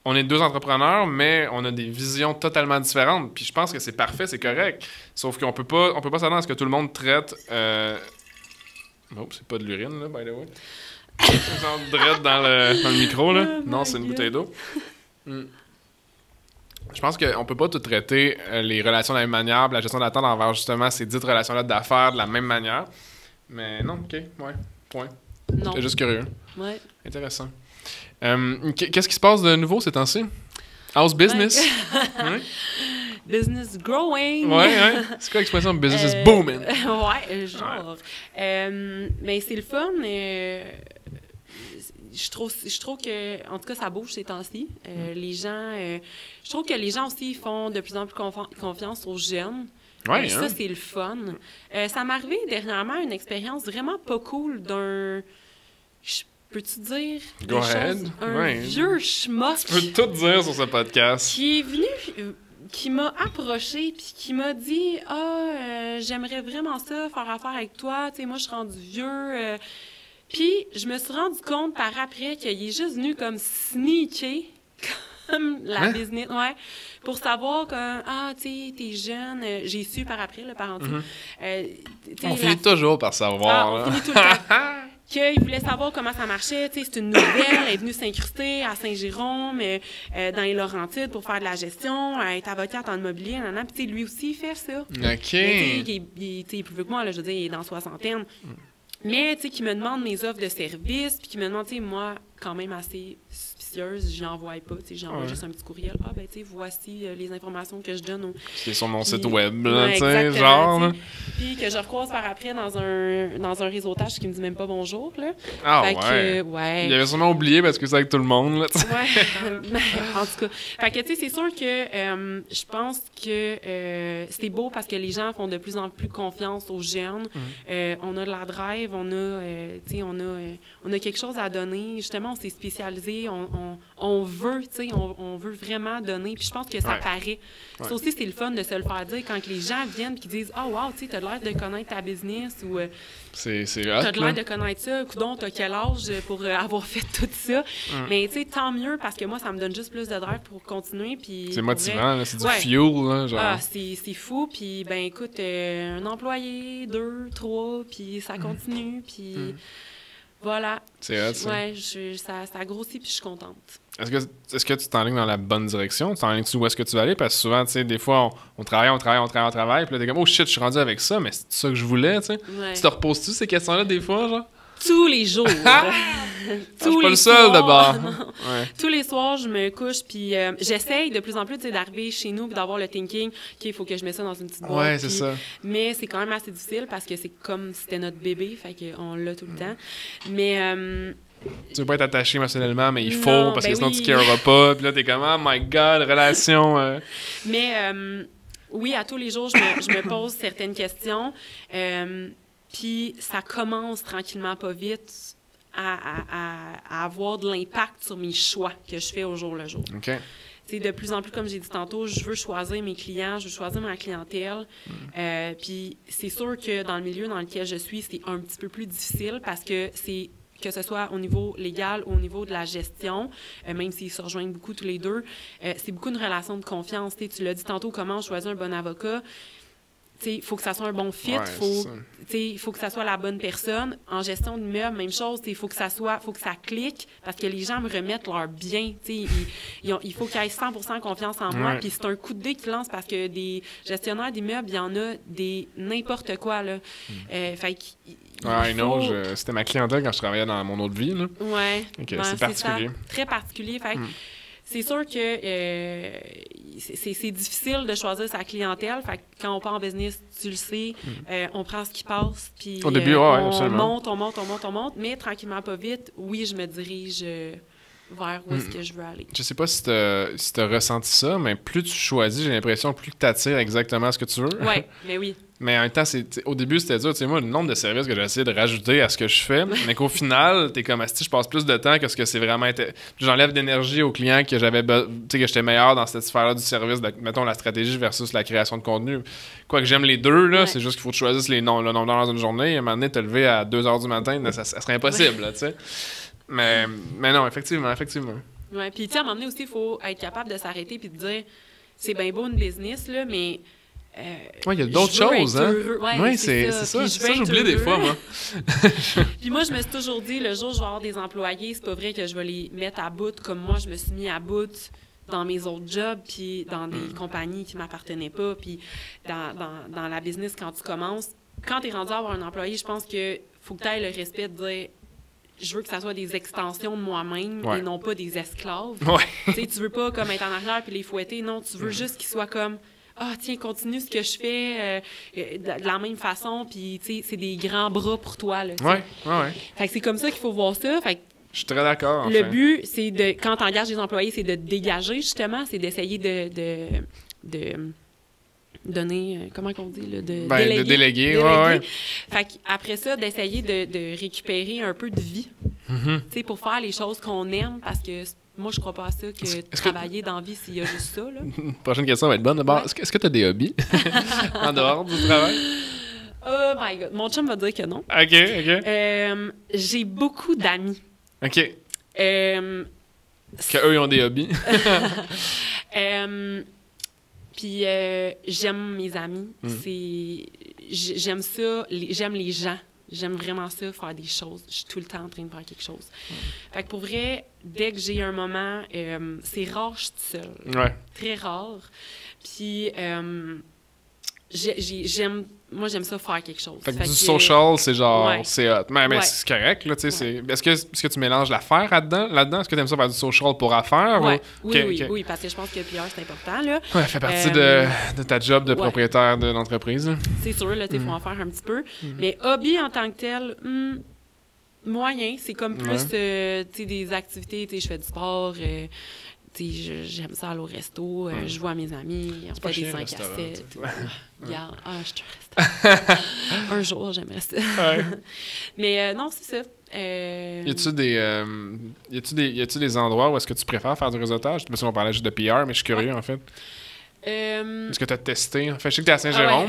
on est 2 entrepreneurs, mais on a des visions totalement différentes. Puis je pense que c'est parfait, c'est correct. Sauf qu'on peut pas s'attendre à ce que tout le monde traite... Oh, c'est pas de l'urine, là, by the way. C'est genre drette dans le micro, là. Non, c'est une bouteille d'eau. Je pense qu'on peut pas tout traiter les relations de la même manière, la gestion d'attente envers justement ces dites relations-là d'affaires de la même manière. Mais non, OK, ouais, point. J'étais juste curieux. Ouais. Intéressant. Qu'est-ce qui se passe de nouveau ces temps-ci? How's business? Business growing. Ouais. C'est quoi l'expression business is booming? Ouais, genre. Mais c'est le fun. Je trouve que, en tout cas, ça bouge ces temps-ci. Les gens, je trouve que les gens aussi font de plus en plus confiance aux jeunes. Ouais, ça, c'est le fun. Ça m'est arrivé dernièrement une expérience vraiment pas cool d'un... Peux-tu dire des choses? Un vieux schmuck. Tu peux tout dire sur ce podcast. Qui est venu... qui m'a approché puis qui m'a dit « Ah, j'aimerais vraiment ça, faire affaire avec toi. Tu sais, moi, je suis rendu vieux. Puis, je me suis rendu compte par après qu'il est juste venu comme sneaker, comme la business, pour savoir que, tu sais, t'es jeune. J'ai su par après, là, par exemple. On finit toujours par savoir. On finit tout le temps. Qu'il voulait savoir comment ça marchait. Tu sais, c'est une nouvelle. Elle est venue s'incruster à Saint-Jérôme, dans les Laurentides, pour faire de la gestion. Elle est avocate en immobilier. Puis, tu sais, lui aussi, il fait ça. OK. Il est plus vieux que moi, là, je veux dire, il est dans 60aine. Mais, tu sais, qui me demande mes offres de service, puis qui me demande, tu sais, moi, quand même assez suspicieuse, je n'envoie pas, tu sais, j'envoie juste un petit courriel. Ah, ben, tu sais, voici les informations que je donne. C'est sur mon site web, là, tu sais, genre. Puis que je recroise par après dans un réseautage qui me dit même pas bonjour, là. Ah, fait ouais. Il avait sûrement oublié parce que c'est avec tout le monde, là, tu sais. En tout cas. Fait que, tu sais, c'est sûr que je pense que c'est beau parce que les gens font de plus en plus confiance aux jeunes. On a de la drive, on a quelque chose à donner. Justement, on s'est spécialisé, on veut, tu sais, on veut vraiment donner. Puis je pense que ça paraît. Ça aussi, c'est le fun de se le faire dire quand les gens viennent et qu'ils disent « Ah, wow, tu sais, t'as l'air de connaître ta business » ou c'est t'as l'air de connaître ça. Coudon, t'as quel âge pour avoir fait tout ça? Mais tu sais, tant mieux parce que moi, ça me donne juste plus de drive pour continuer. Puis c'est motivant, là, c'est du fuel, là, genre. Ah, c'est fou. Puis, ben écoute, un employé, 2, 3, puis ça continue. Puis voilà. C'est hot, ça. Ouais, ça grossit, puis je suis contente. Est-ce que tu t'enlignes dans la bonne direction? Tu t'enlignes où est-ce que tu vas aller? Parce que souvent, tu sais, des fois, on travaille, puis là, t'es comme, oh shit, je suis rendu avec ça, mais c'est ça que je voulais, tu sais. Ouais. Tu te reposes-tu ces questions-là des fois, genre? Tous les jours. Je suis pas le seul, d'abord. Tous les soirs, je me couche, puis j'essaye de plus en plus d'arriver chez nous et d'avoir le thinking qu'il faut que je mette ça dans une petite boîte. Ouais, c'est ça. Mais c'est quand même assez difficile parce que c'est comme si c'était notre bébé, fait qu'on l'a tout le temps. Mais... tu veux pas être attaché émotionnellement, mais il faut, parce que sinon tu careras pas. Puis là, t'es comme, oh my God, relation. Mais oui, à tous les jours, je me pose certaines questions. Puis ça commence tranquillement, pas vite, à avoir de l'impact sur mes choix que je fais au jour le jour. OK. de plus en plus, comme j'ai dit tantôt, je veux choisir mes clients, je veux choisir ma clientèle. Puis c'est sûr que dans le milieu dans lequel je suis, c'est un petit peu plus difficile parce que c'est que ce soit au niveau légal ou au niveau de la gestion, même s'ils se rejoignent beaucoup tous les deux, c'est beaucoup une relation de confiance. Tu l'as dit tantôt, comment choisir un bon avocat. Il faut que ça soit un bon fit, il faut que ça soit la bonne personne. En gestion d'immeuble, même chose, il faut que ça clique parce que les gens me remettent leur bien. Il faut qu'ils aient 100% confiance en moi. Puis c'est un coup de dé qu'ils lancent parce que des gestionnaires d'immeubles, il y en a des n'importe quoi. Là. C'était ma clientèle quand je travaillais dans mon autre vie. Là. Ouais. C'est particulier. Ça, très particulier. C'est sûr que c'est difficile de choisir sa clientèle. Fait que quand on part en business, tu le sais, on prend ce qui passe. Puis au début, on monte. Mais tranquillement, pas vite, oui, je me dirige vers où est-ce que je veux aller. Je sais pas si t'as ressenti ça, mais plus tu choisis, j'ai l'impression, plus que t'attires exactement ce que tu veux. Oui, mais oui. Mais en même temps, au début, c'était dur. Tu sais, moi, le nombre de services que j'ai essayé de rajouter à ce que je fais, mais qu'au final, t'es comme, je passe plus de temps que ce que c'est vraiment... J'enlève d'énergie aux clients que que j'étais meilleur dans cette sphère-là du service, mettons, la stratégie versus la création de contenu. Quoique j'aime les deux, là, c'est juste qu'il faut que tu choisisses le nombre d'heures dans une journée. À un moment donné, te lever à 2 h du matin, ça serait impossible, tu sais. Mais non, effectivement. Oui, puis tu sais, à un moment donné aussi, il faut être capable de s'arrêter puis de dire, c'est bien beau une business, là, mais... il y a d'autres choses, hein? Oui, c'est ça. Ça, j'oublie des fois, moi. Puis moi, je me suis toujours dit, le jour où je vais avoir des employés, c'est pas vrai que je vais les mettre à bout comme moi, je me suis mis à bout dans mes autres jobs, puis dans des compagnies qui m'appartenaient pas, puis dans la business, quand tu commences. Quand tu es rendu à avoir un employé, je pense que faut que tu aies le respect de dire, je veux que ça soit des extensions de moi-même et non pas des esclaves. Tu sais, tu veux pas comme être en arrière puis les fouetter, non, tu veux juste qu'ils soient comme... tiens, continue ce que je fais de la même façon, puis, tu sais, c'est des grands bras pour toi, là. Ouais. Fait que c'est comme ça qu'il faut voir ça. Fait que je suis très d'accord, le but, c'est quand tu engages des employés, c'est de dégager, justement, c'est d'essayer de donner, comment qu'on dit, là, de déléguer. Ouais. Fait qu'après ça, d'essayer de récupérer un peu de vie, tu sais, pour faire les choses qu'on aime, parce que moi, je crois pas à ça, que travailler dans la vie, s'il y a juste ça, là. Prochaine question va être bonne. D'abord, est-ce que tu as des hobbies en dehors du travail? Oh my God. Mon chum va dire que non. OK. J'ai beaucoup d'amis. OK. Qu'eux, ils ont des hobbies. Puis j'aime mes amis. J'aime ça. J'aime les gens. J'aime vraiment ça, faire des choses. Je suis tout le temps en train de faire quelque chose. Fait que pour vrai, dès que j'ai un moment, c'est rare, je suis toute seule. Ouais. Très rare. Puis moi, j'aime ça faire quelque chose. Fait que du social, c'est genre, c'est hot. Mais c'est correct, là, tu sais. Est-ce que tu mélanges l'affaire là-dedans? Est-ce que tu aimes ça faire du social pour affaires? Ouais. Oui, parce que je pense que PR, c'est important, là. Ouais, ça fait partie de ta job de propriétaire de l'entreprise. C'est sûr, là, il faut en faire un petit peu. Mais hobby en tant que tel, moyen. C'est comme plus, tu sais, des activités, tu sais, je fais du sport, j'aime ça aller au resto, je vois mes amis, on fait des 5 à 7. Regarde, je te reste. Un jour, j'aimerais ça. Mais non, c'est ça. Y a-tu des endroits où est-ce que tu préfères faire du réseautage? Parce qu'on parlait juste de PR, mais je suis curieux, en fait. Est-ce que tu as testé? En fait, je sais que tu es à Saint-Jérôme.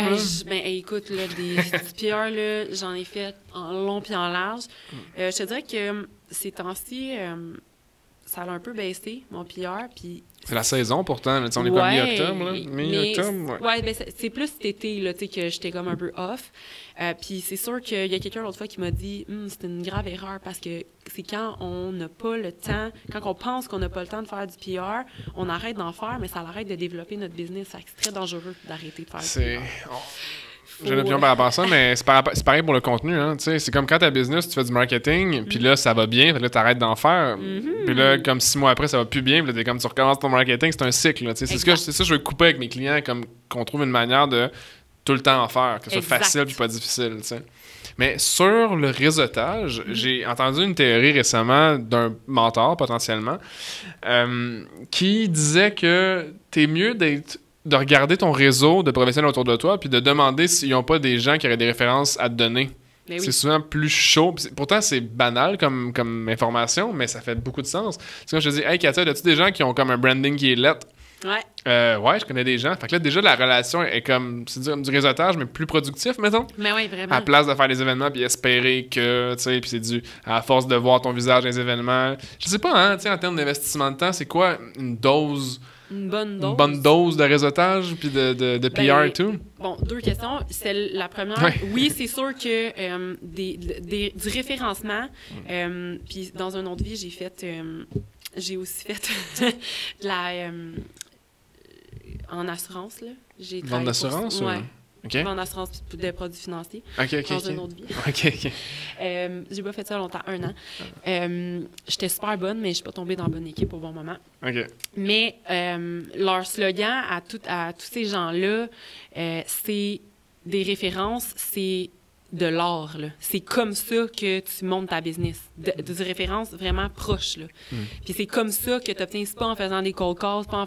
Écoute, là, du PR, là, j'en ai fait en long puis en large. Je te dirais que ces temps-ci... ça a un peu baissé, mon PR, puis... C'est la saison, pourtant. On est pas mi-octobre, là? Mi-octobre, c'est plus cet été, là, tu sais, que j'étais comme un peu off. Puis c'est sûr qu'il y a quelqu'un l'autre fois qui m'a dit « c'est une grave erreur, parce que c'est quand on n'a pas le temps, quand on pense qu'on n'a pas le temps de faire du PR, on arrête d'en faire, mais ça l'arrête de développer notre business. C'est très dangereux d'arrêter de faire du PR. J'ai une opinion par rapport à ça, mais c'est pareil pour le contenu. Hein, c'est comme quand tu as business, tu fais du marketing, puis là, ça va bien, puis là, tu arrêtes d'en faire. Puis là, comme 6 mois après, ça va plus bien, puis là, comme tu recommences ton marketing, c'est un cycle. C'est ça que je veux couper avec mes clients, comme qu'on trouve une manière de tout le temps en faire, que ce soit facile puis pas difficile. T'sais. Mais sur le réseautage, j'ai entendu une théorie récemment d'un mentor, potentiellement, qui disait que t'es mieux de regarder ton réseau de professionnels autour de toi puis de demander s'ils n'ont pas des gens qui auraient des références à te donner. C'est souvent plus chaud. Pourtant, c'est banal comme information, mais ça fait beaucoup de sens. C'est comme je te dis, hey Katia, as-tu des gens qui ont comme un branding qui est lettre? Ouais. Ouais, je connais des gens. Fait que là, déjà, la relation est comme, c'est du réseautage, mais plus productif, mettons. Mais oui, vraiment. À la place de faire des événements puis espérer que, tu sais, puis c'est dû à force de voir ton visage dans les événements. Je sais pas, hein, tu sais, en termes d'investissement de temps, c'est quoi une dose... Une bonne dose de réseautage puis de PR et tout? Bon, 2 questions. C'est la première. Ouais. Oui, c'est sûr que du référencement, puis dans une autre vie, j'ai aussi fait de la... en assurance, là. J'ai Vente d'assurance? Ouais. OK. En assurance de produits financiers. OK. Dans une autre vie. OK. J'ai pas fait ça longtemps, 1 an. J'étais super bonne, mais je suis pas tombée dans la bonne équipe au bon moment. OK. Mais leur slogan à tous ces gens-là, c'est des références, c'est de l'art, là. C'est comme ça que tu montes ta business. Des références vraiment proches, là. Puis c'est comme ça que tu obtiens, c'est pas en faisant des cold calls, pas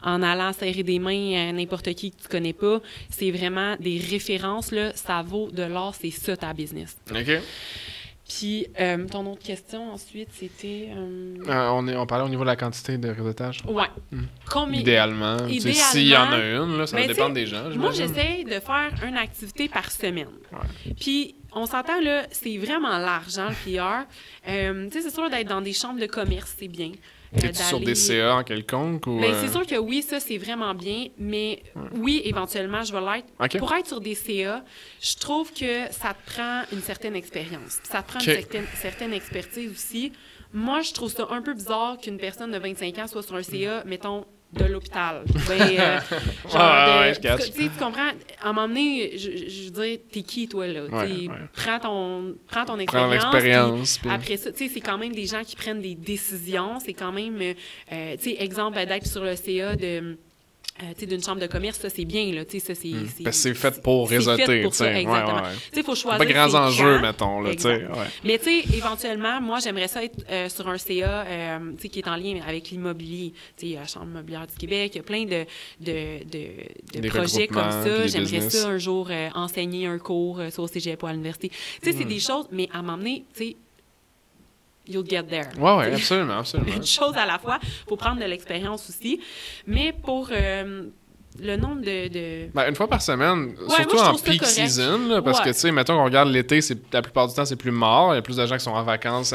en allant serrer des mains à n'importe qui que tu connais pas. C'est vraiment des références, là. Ça vaut de l'art, c'est ça ta business. OK. Puis, ton autre question, ensuite, c'était... On parlait au niveau de la quantité de réseautage. Ouais. Combien... Idéalement. S'il y en a une, là, ça va dépendre des gens. Moi, j'essaie de faire une activité par semaine. Ouais. Puis, on s'entend, là, c'est vraiment l'argent, le PR. Tu sais, c'est sûr d'être dans des chambres de commerce, c'est bien. T'es-tu sur des CA en quelconque? Ou, c'est sûr que oui, ça, c'est vraiment bien, mais oui, éventuellement, je vais l'être. Okay. Pour être sur des CA, je trouve que ça te prend une certaine expérience. Ça te prend une certaine expertise aussi. Moi, je trouve ça un peu bizarre qu'une personne de 25 ans soit sur un CA, mettons, de l'hôpital. Tu comprends? À un moment donné, je veux dire, t'es qui, toi, là? Prends ton expérience. Puis après ça, tu sais, c'est quand même des gens qui prennent des décisions. C'est quand même, tu sais, exemple, d'être sur le CA d'une chambre de commerce, ça, c'est bien, là, tu sais, ça, c'est... Parce que c'est fait pour réseauter, tu sais. Exactement. Tu sais, il faut choisir... Pas grands enjeux, mettons, là, tu sais. Mais, tu sais, éventuellement, moi, j'aimerais ça être sur un CA, tu sais, qui est en lien avec l'immobilier. Tu sais, la Chambre immobilière du Québec, il y a plein de projets comme ça. J'aimerais ça, un jour, enseigner un cours, soit au cégep ou à l'université. Tu sais, c'est des choses, mais à m'emmener, tu sais, you'll get there. Oui, absolument. Une chose à la fois. Il faut prendre de l'expérience aussi. Mais pour le nombre de... Ben, une fois par semaine, surtout en peak season, là, parce que, tu sais, mettons qu'on regarde l'été, la plupart du temps, c'est plus mort. Il y a plus de gens qui sont en vacances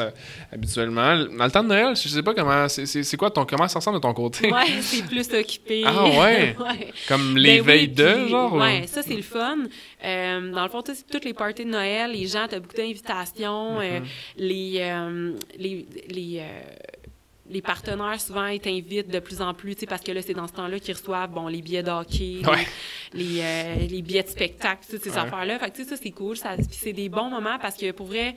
habituellement. Dans le temps de Noël, je sais pas comment... C'est quoi comment ça ressemble de ton côté? Ouais, c'est plus occupé. Ah ouais? Comme les veilles de, genre? Ouais, ça, c'est le fun. Dans le fond, c'est toutes les parties de Noël, les gens, t'as beaucoup d'invitations, les partenaires, souvent, ils t'invitent de plus en plus, parce que là, c'est dans ce temps-là qu'ils reçoivent, les billets de hockey, les billets de spectacle, toutes ces affaires-là. Fait que, tu sais, ça, c'est cool. Puis c'est des bons moments parce que, pour vrai,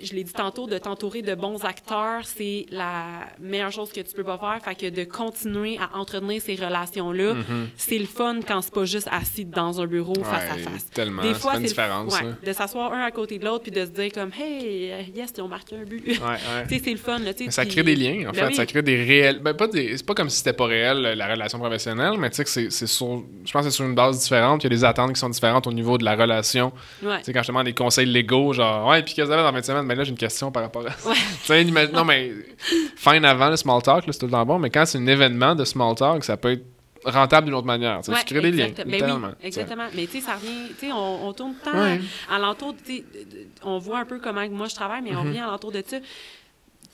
je l'ai dit tantôt, de t'entourer de bons acteurs, c'est la meilleure chose que tu peux pas faire. Fait que de continuer à entretenir ces relations-là, c'est le fun quand c'est pas juste assis dans un bureau face à face. Tellement. Des fois, c'est une différence. de s'asseoir un à côté de l'autre puis de se dire comme, hey, yes, ils ont marqué un but. Tu sais, c'est le fun. Là, ça crée des liens, en fait. Ça crée des réels. C'est pas comme si c'était pas réel, la relation professionnelle, mais tu sais que je pense que c'est sur une base différente. Il y a des attentes qui sont différentes au niveau de la relation. Tu sais, quand je demande des conseils légaux, genre, puis qu'est-ce que dans 20 semaines, ben là, j'ai une question par rapport à ça. Non, mais fin avant le small talk, là, c'est tout le temps bon, mais quand c'est un événement de small talk, ça peut être rentable d'une autre manière. Tu crées des liens, littéralement. Exactement. Mais tu sais, ça revient, on tourne tout le temps alentour, on voit un peu comment moi je travaille, mais on revient alentour de ça.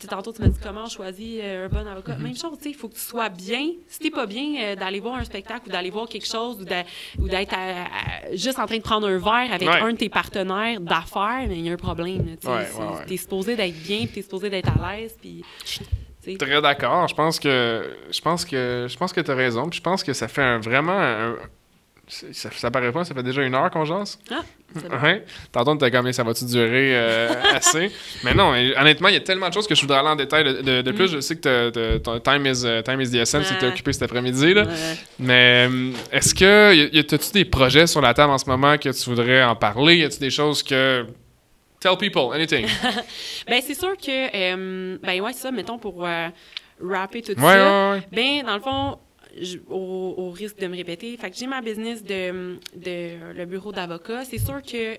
Tantôt, tu m'as dit comment on choisit un bon avocat. Même chose, il faut que tu sois bien. Si t'es pas bien d'aller voir un spectacle ou d'aller voir quelque chose ou d'être juste en train de prendre un verre avec un de tes partenaires d'affaires, mais il y a un problème. T'es supposé d'être bien, puis t'es supposé d'être à l'aise, puis... Très d'accord. Je pense que t'as raison. Puis je pense que ça fait ça paraît pas, ça fait déjà 1 heure qu'on jase. Ah, c'est bon. Ouais. Tantôt, t'as comme ça va-tu durer assez? Mais non, honnêtement, il y a tellement de choses que je voudrais aller en détail de plus. Je sais que ton time is the essence si t'es occupé cet après-midi. Là. Mais est-ce que t'as-tu des projets sur la table en ce moment que tu voudrais en parler? Y a-tu des choses que... Tell people, anything. Ben, c'est sûr que... c'est ça, mettons, pour rapper tout ça. Ben, dans le fond... au risque de me répéter, fait que j'ai ma business de le bureau d'avocat. C'est sûr que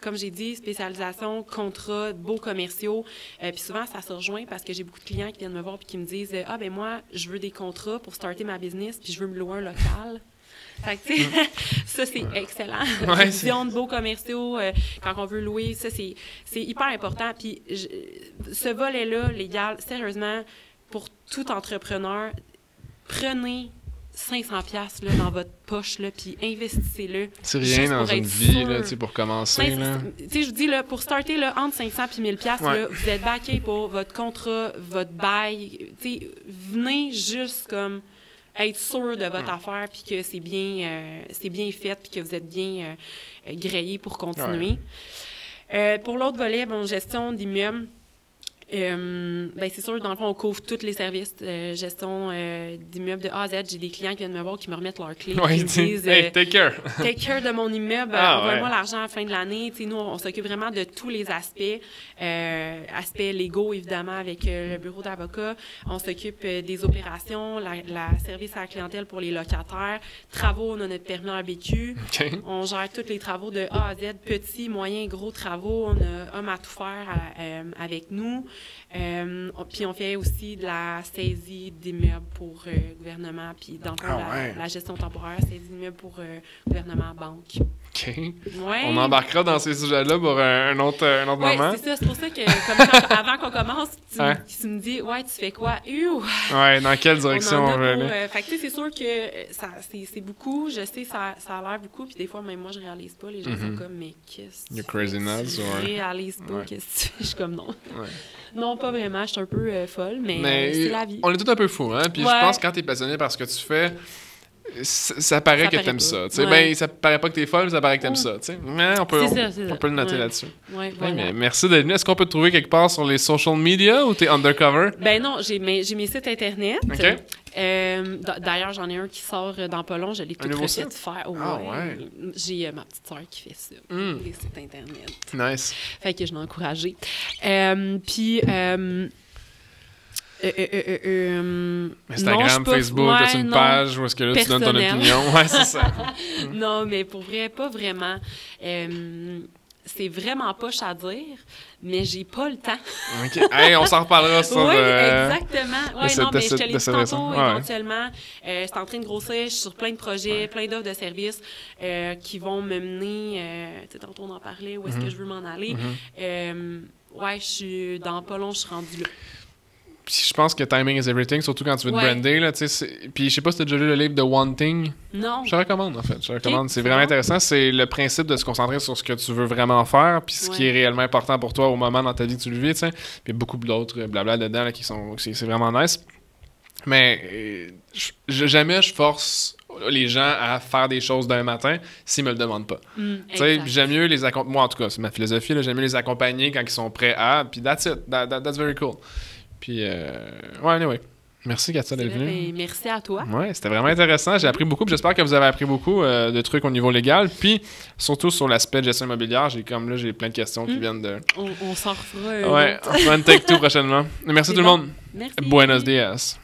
comme j'ai dit, spécialisation, contrat, beaux commerciaux. Puis souvent, ça se rejoint parce que j'ai beaucoup de clients qui viennent me voir et qui me disent « Ah, ben moi, je veux des contrats pour starter ma business puis je veux me louer un local. » Fait que, tu sais, ça, c'est excellent. Ouais, Vision de beaux commerciaux, quand on veut louer, ça, c'est hyper important. Puis, ce volet-là, légal, sérieusement, pour tout entrepreneur, prenez 500$ là, dans votre poche, là, puis investissez-le. C'est rien dans une vie, là, pour commencer. Tu sais, je vous dis, là, pour starter, là, entre 500$ et 1000$, là, vous êtes backé pour votre contrat, votre bail. Tu sais, venez juste comme être sûr de votre affaire, puis que c'est bien fait, puis que vous êtes bien grillé pour continuer. Pour l'autre volet, bon, gestion d'immeubles. Ben c'est sûr, dans le fond, on couvre tous les services de gestion d'immeubles de A à Z. J'ai des clients qui viennent me voir, qui me remettent leurs clés, qui me disent hey, take care. Take care de mon immeuble, envoie-moi l'argent à la fin de l'année. T'sais, nous, on s'occupe vraiment de tous les aspects, aspects légaux, évidemment, avec le bureau d'avocat. On s'occupe des opérations, la service à la clientèle pour les locataires, travaux, on a notre permis RBQ. On gère tous les travaux de A à Z, petits, moyens, gros travaux. On a homme à tout faire avec nous. Puis on fait aussi de la saisie d'immeubles pour gouvernement, puis dans la gestion temporaire, saisie d'immeubles pour gouvernement, banque. OK. Ouais. On embarquera dans ces sujets-là pour un autre moment. Oui, c'est ça. C'est pour ça que, avant qu'on commence, tu me dis, ouais, tu fais quoi? Ouais, dans quelle direction on veut aller? Fait que, tu sais, c'est sûr que c'est beaucoup. Je sais, ça a l'air beaucoup, puis des fois, même moi, je réalise pas. Les gens sont comme, mais qu'est-ce que You're crazy nuts, je réalise pas, qu'est-ce que je suis comme non. Non, pas vraiment. Je suis un peu folle, mais c'est la vie. On est tous un peu fous, hein? Puis je pense que quand t'es passionné par ce que tu fais, ça paraît que t'aimes ça. Ben, ça paraît pas que t'es folle, ça paraît que t'aimes ça. T'sais. Mais on peut le noter là-dessus. Ouais, voilà. Merci d'être venu. Est-ce qu'on peut te trouver quelque part sur les social media ou t'es undercover? Ben non, j'ai mes sites internet. Okay. D'ailleurs, j'en ai un qui sort dans pas long. Je l'ai tout refait faire. J'ai ma petite sœur qui fait ça, les sites internet. Nice. Fait que je l'ai encouragée. Puis... Instagram, non, Facebook, as-tu une page où est-ce que là, tu donnes ton opinion? Ouais, c'est ça. Non, mais pour vrai, pas vraiment. C'est vraiment poche à dire, mais j'ai pas le temps. OK. Hey, on s'en reparlera, ça. Oui, exactement. Ouais, non, mais je te l'ai dit tantôt, ouais. éventuellement. C'est en train de grossir. Je suis sur plein de projets, plein d'offres de services qui vont me mener... tu sais, tantôt, on en parlait, où est-ce que je veux m'en aller. Ouais, je suis dans pas long, je suis rendue là. Puis je pense que timing is everything, surtout quand tu veux te brander. Là, puis je sais pas si tu as déjà lu le livre de One Thing. Non. Je te recommande, en fait. C'est vraiment intéressant. C'est le principe de se concentrer sur ce que tu veux vraiment faire, puis ce qui est réellement important pour toi au moment dans ta vie que tu le vis. Puis il y a beaucoup d'autres blabla dedans là, qui sont... C'est vraiment nice. Mais jamais je force les gens à faire des choses d'un matin s'ils me le demandent pas. J'aime mieux les accompagner. Moi, en tout cas, c'est ma philosophie. Là, j'aime mieux les accompagner quand ils sont prêts à. Puis that's it. That's very cool. Puis, anyway. Merci, Katia, d'être venue. Merci à toi. Ouais, c'était vraiment intéressant. J'ai appris beaucoup. J'espère que vous avez appris beaucoup de trucs au niveau légal. Puis, surtout sur l'aspect de gestion immobilière, j'ai plein de questions qui viennent de... On s'en refera. On fera une take two prochainement. Merci tout le monde. Merci. Buenos dias.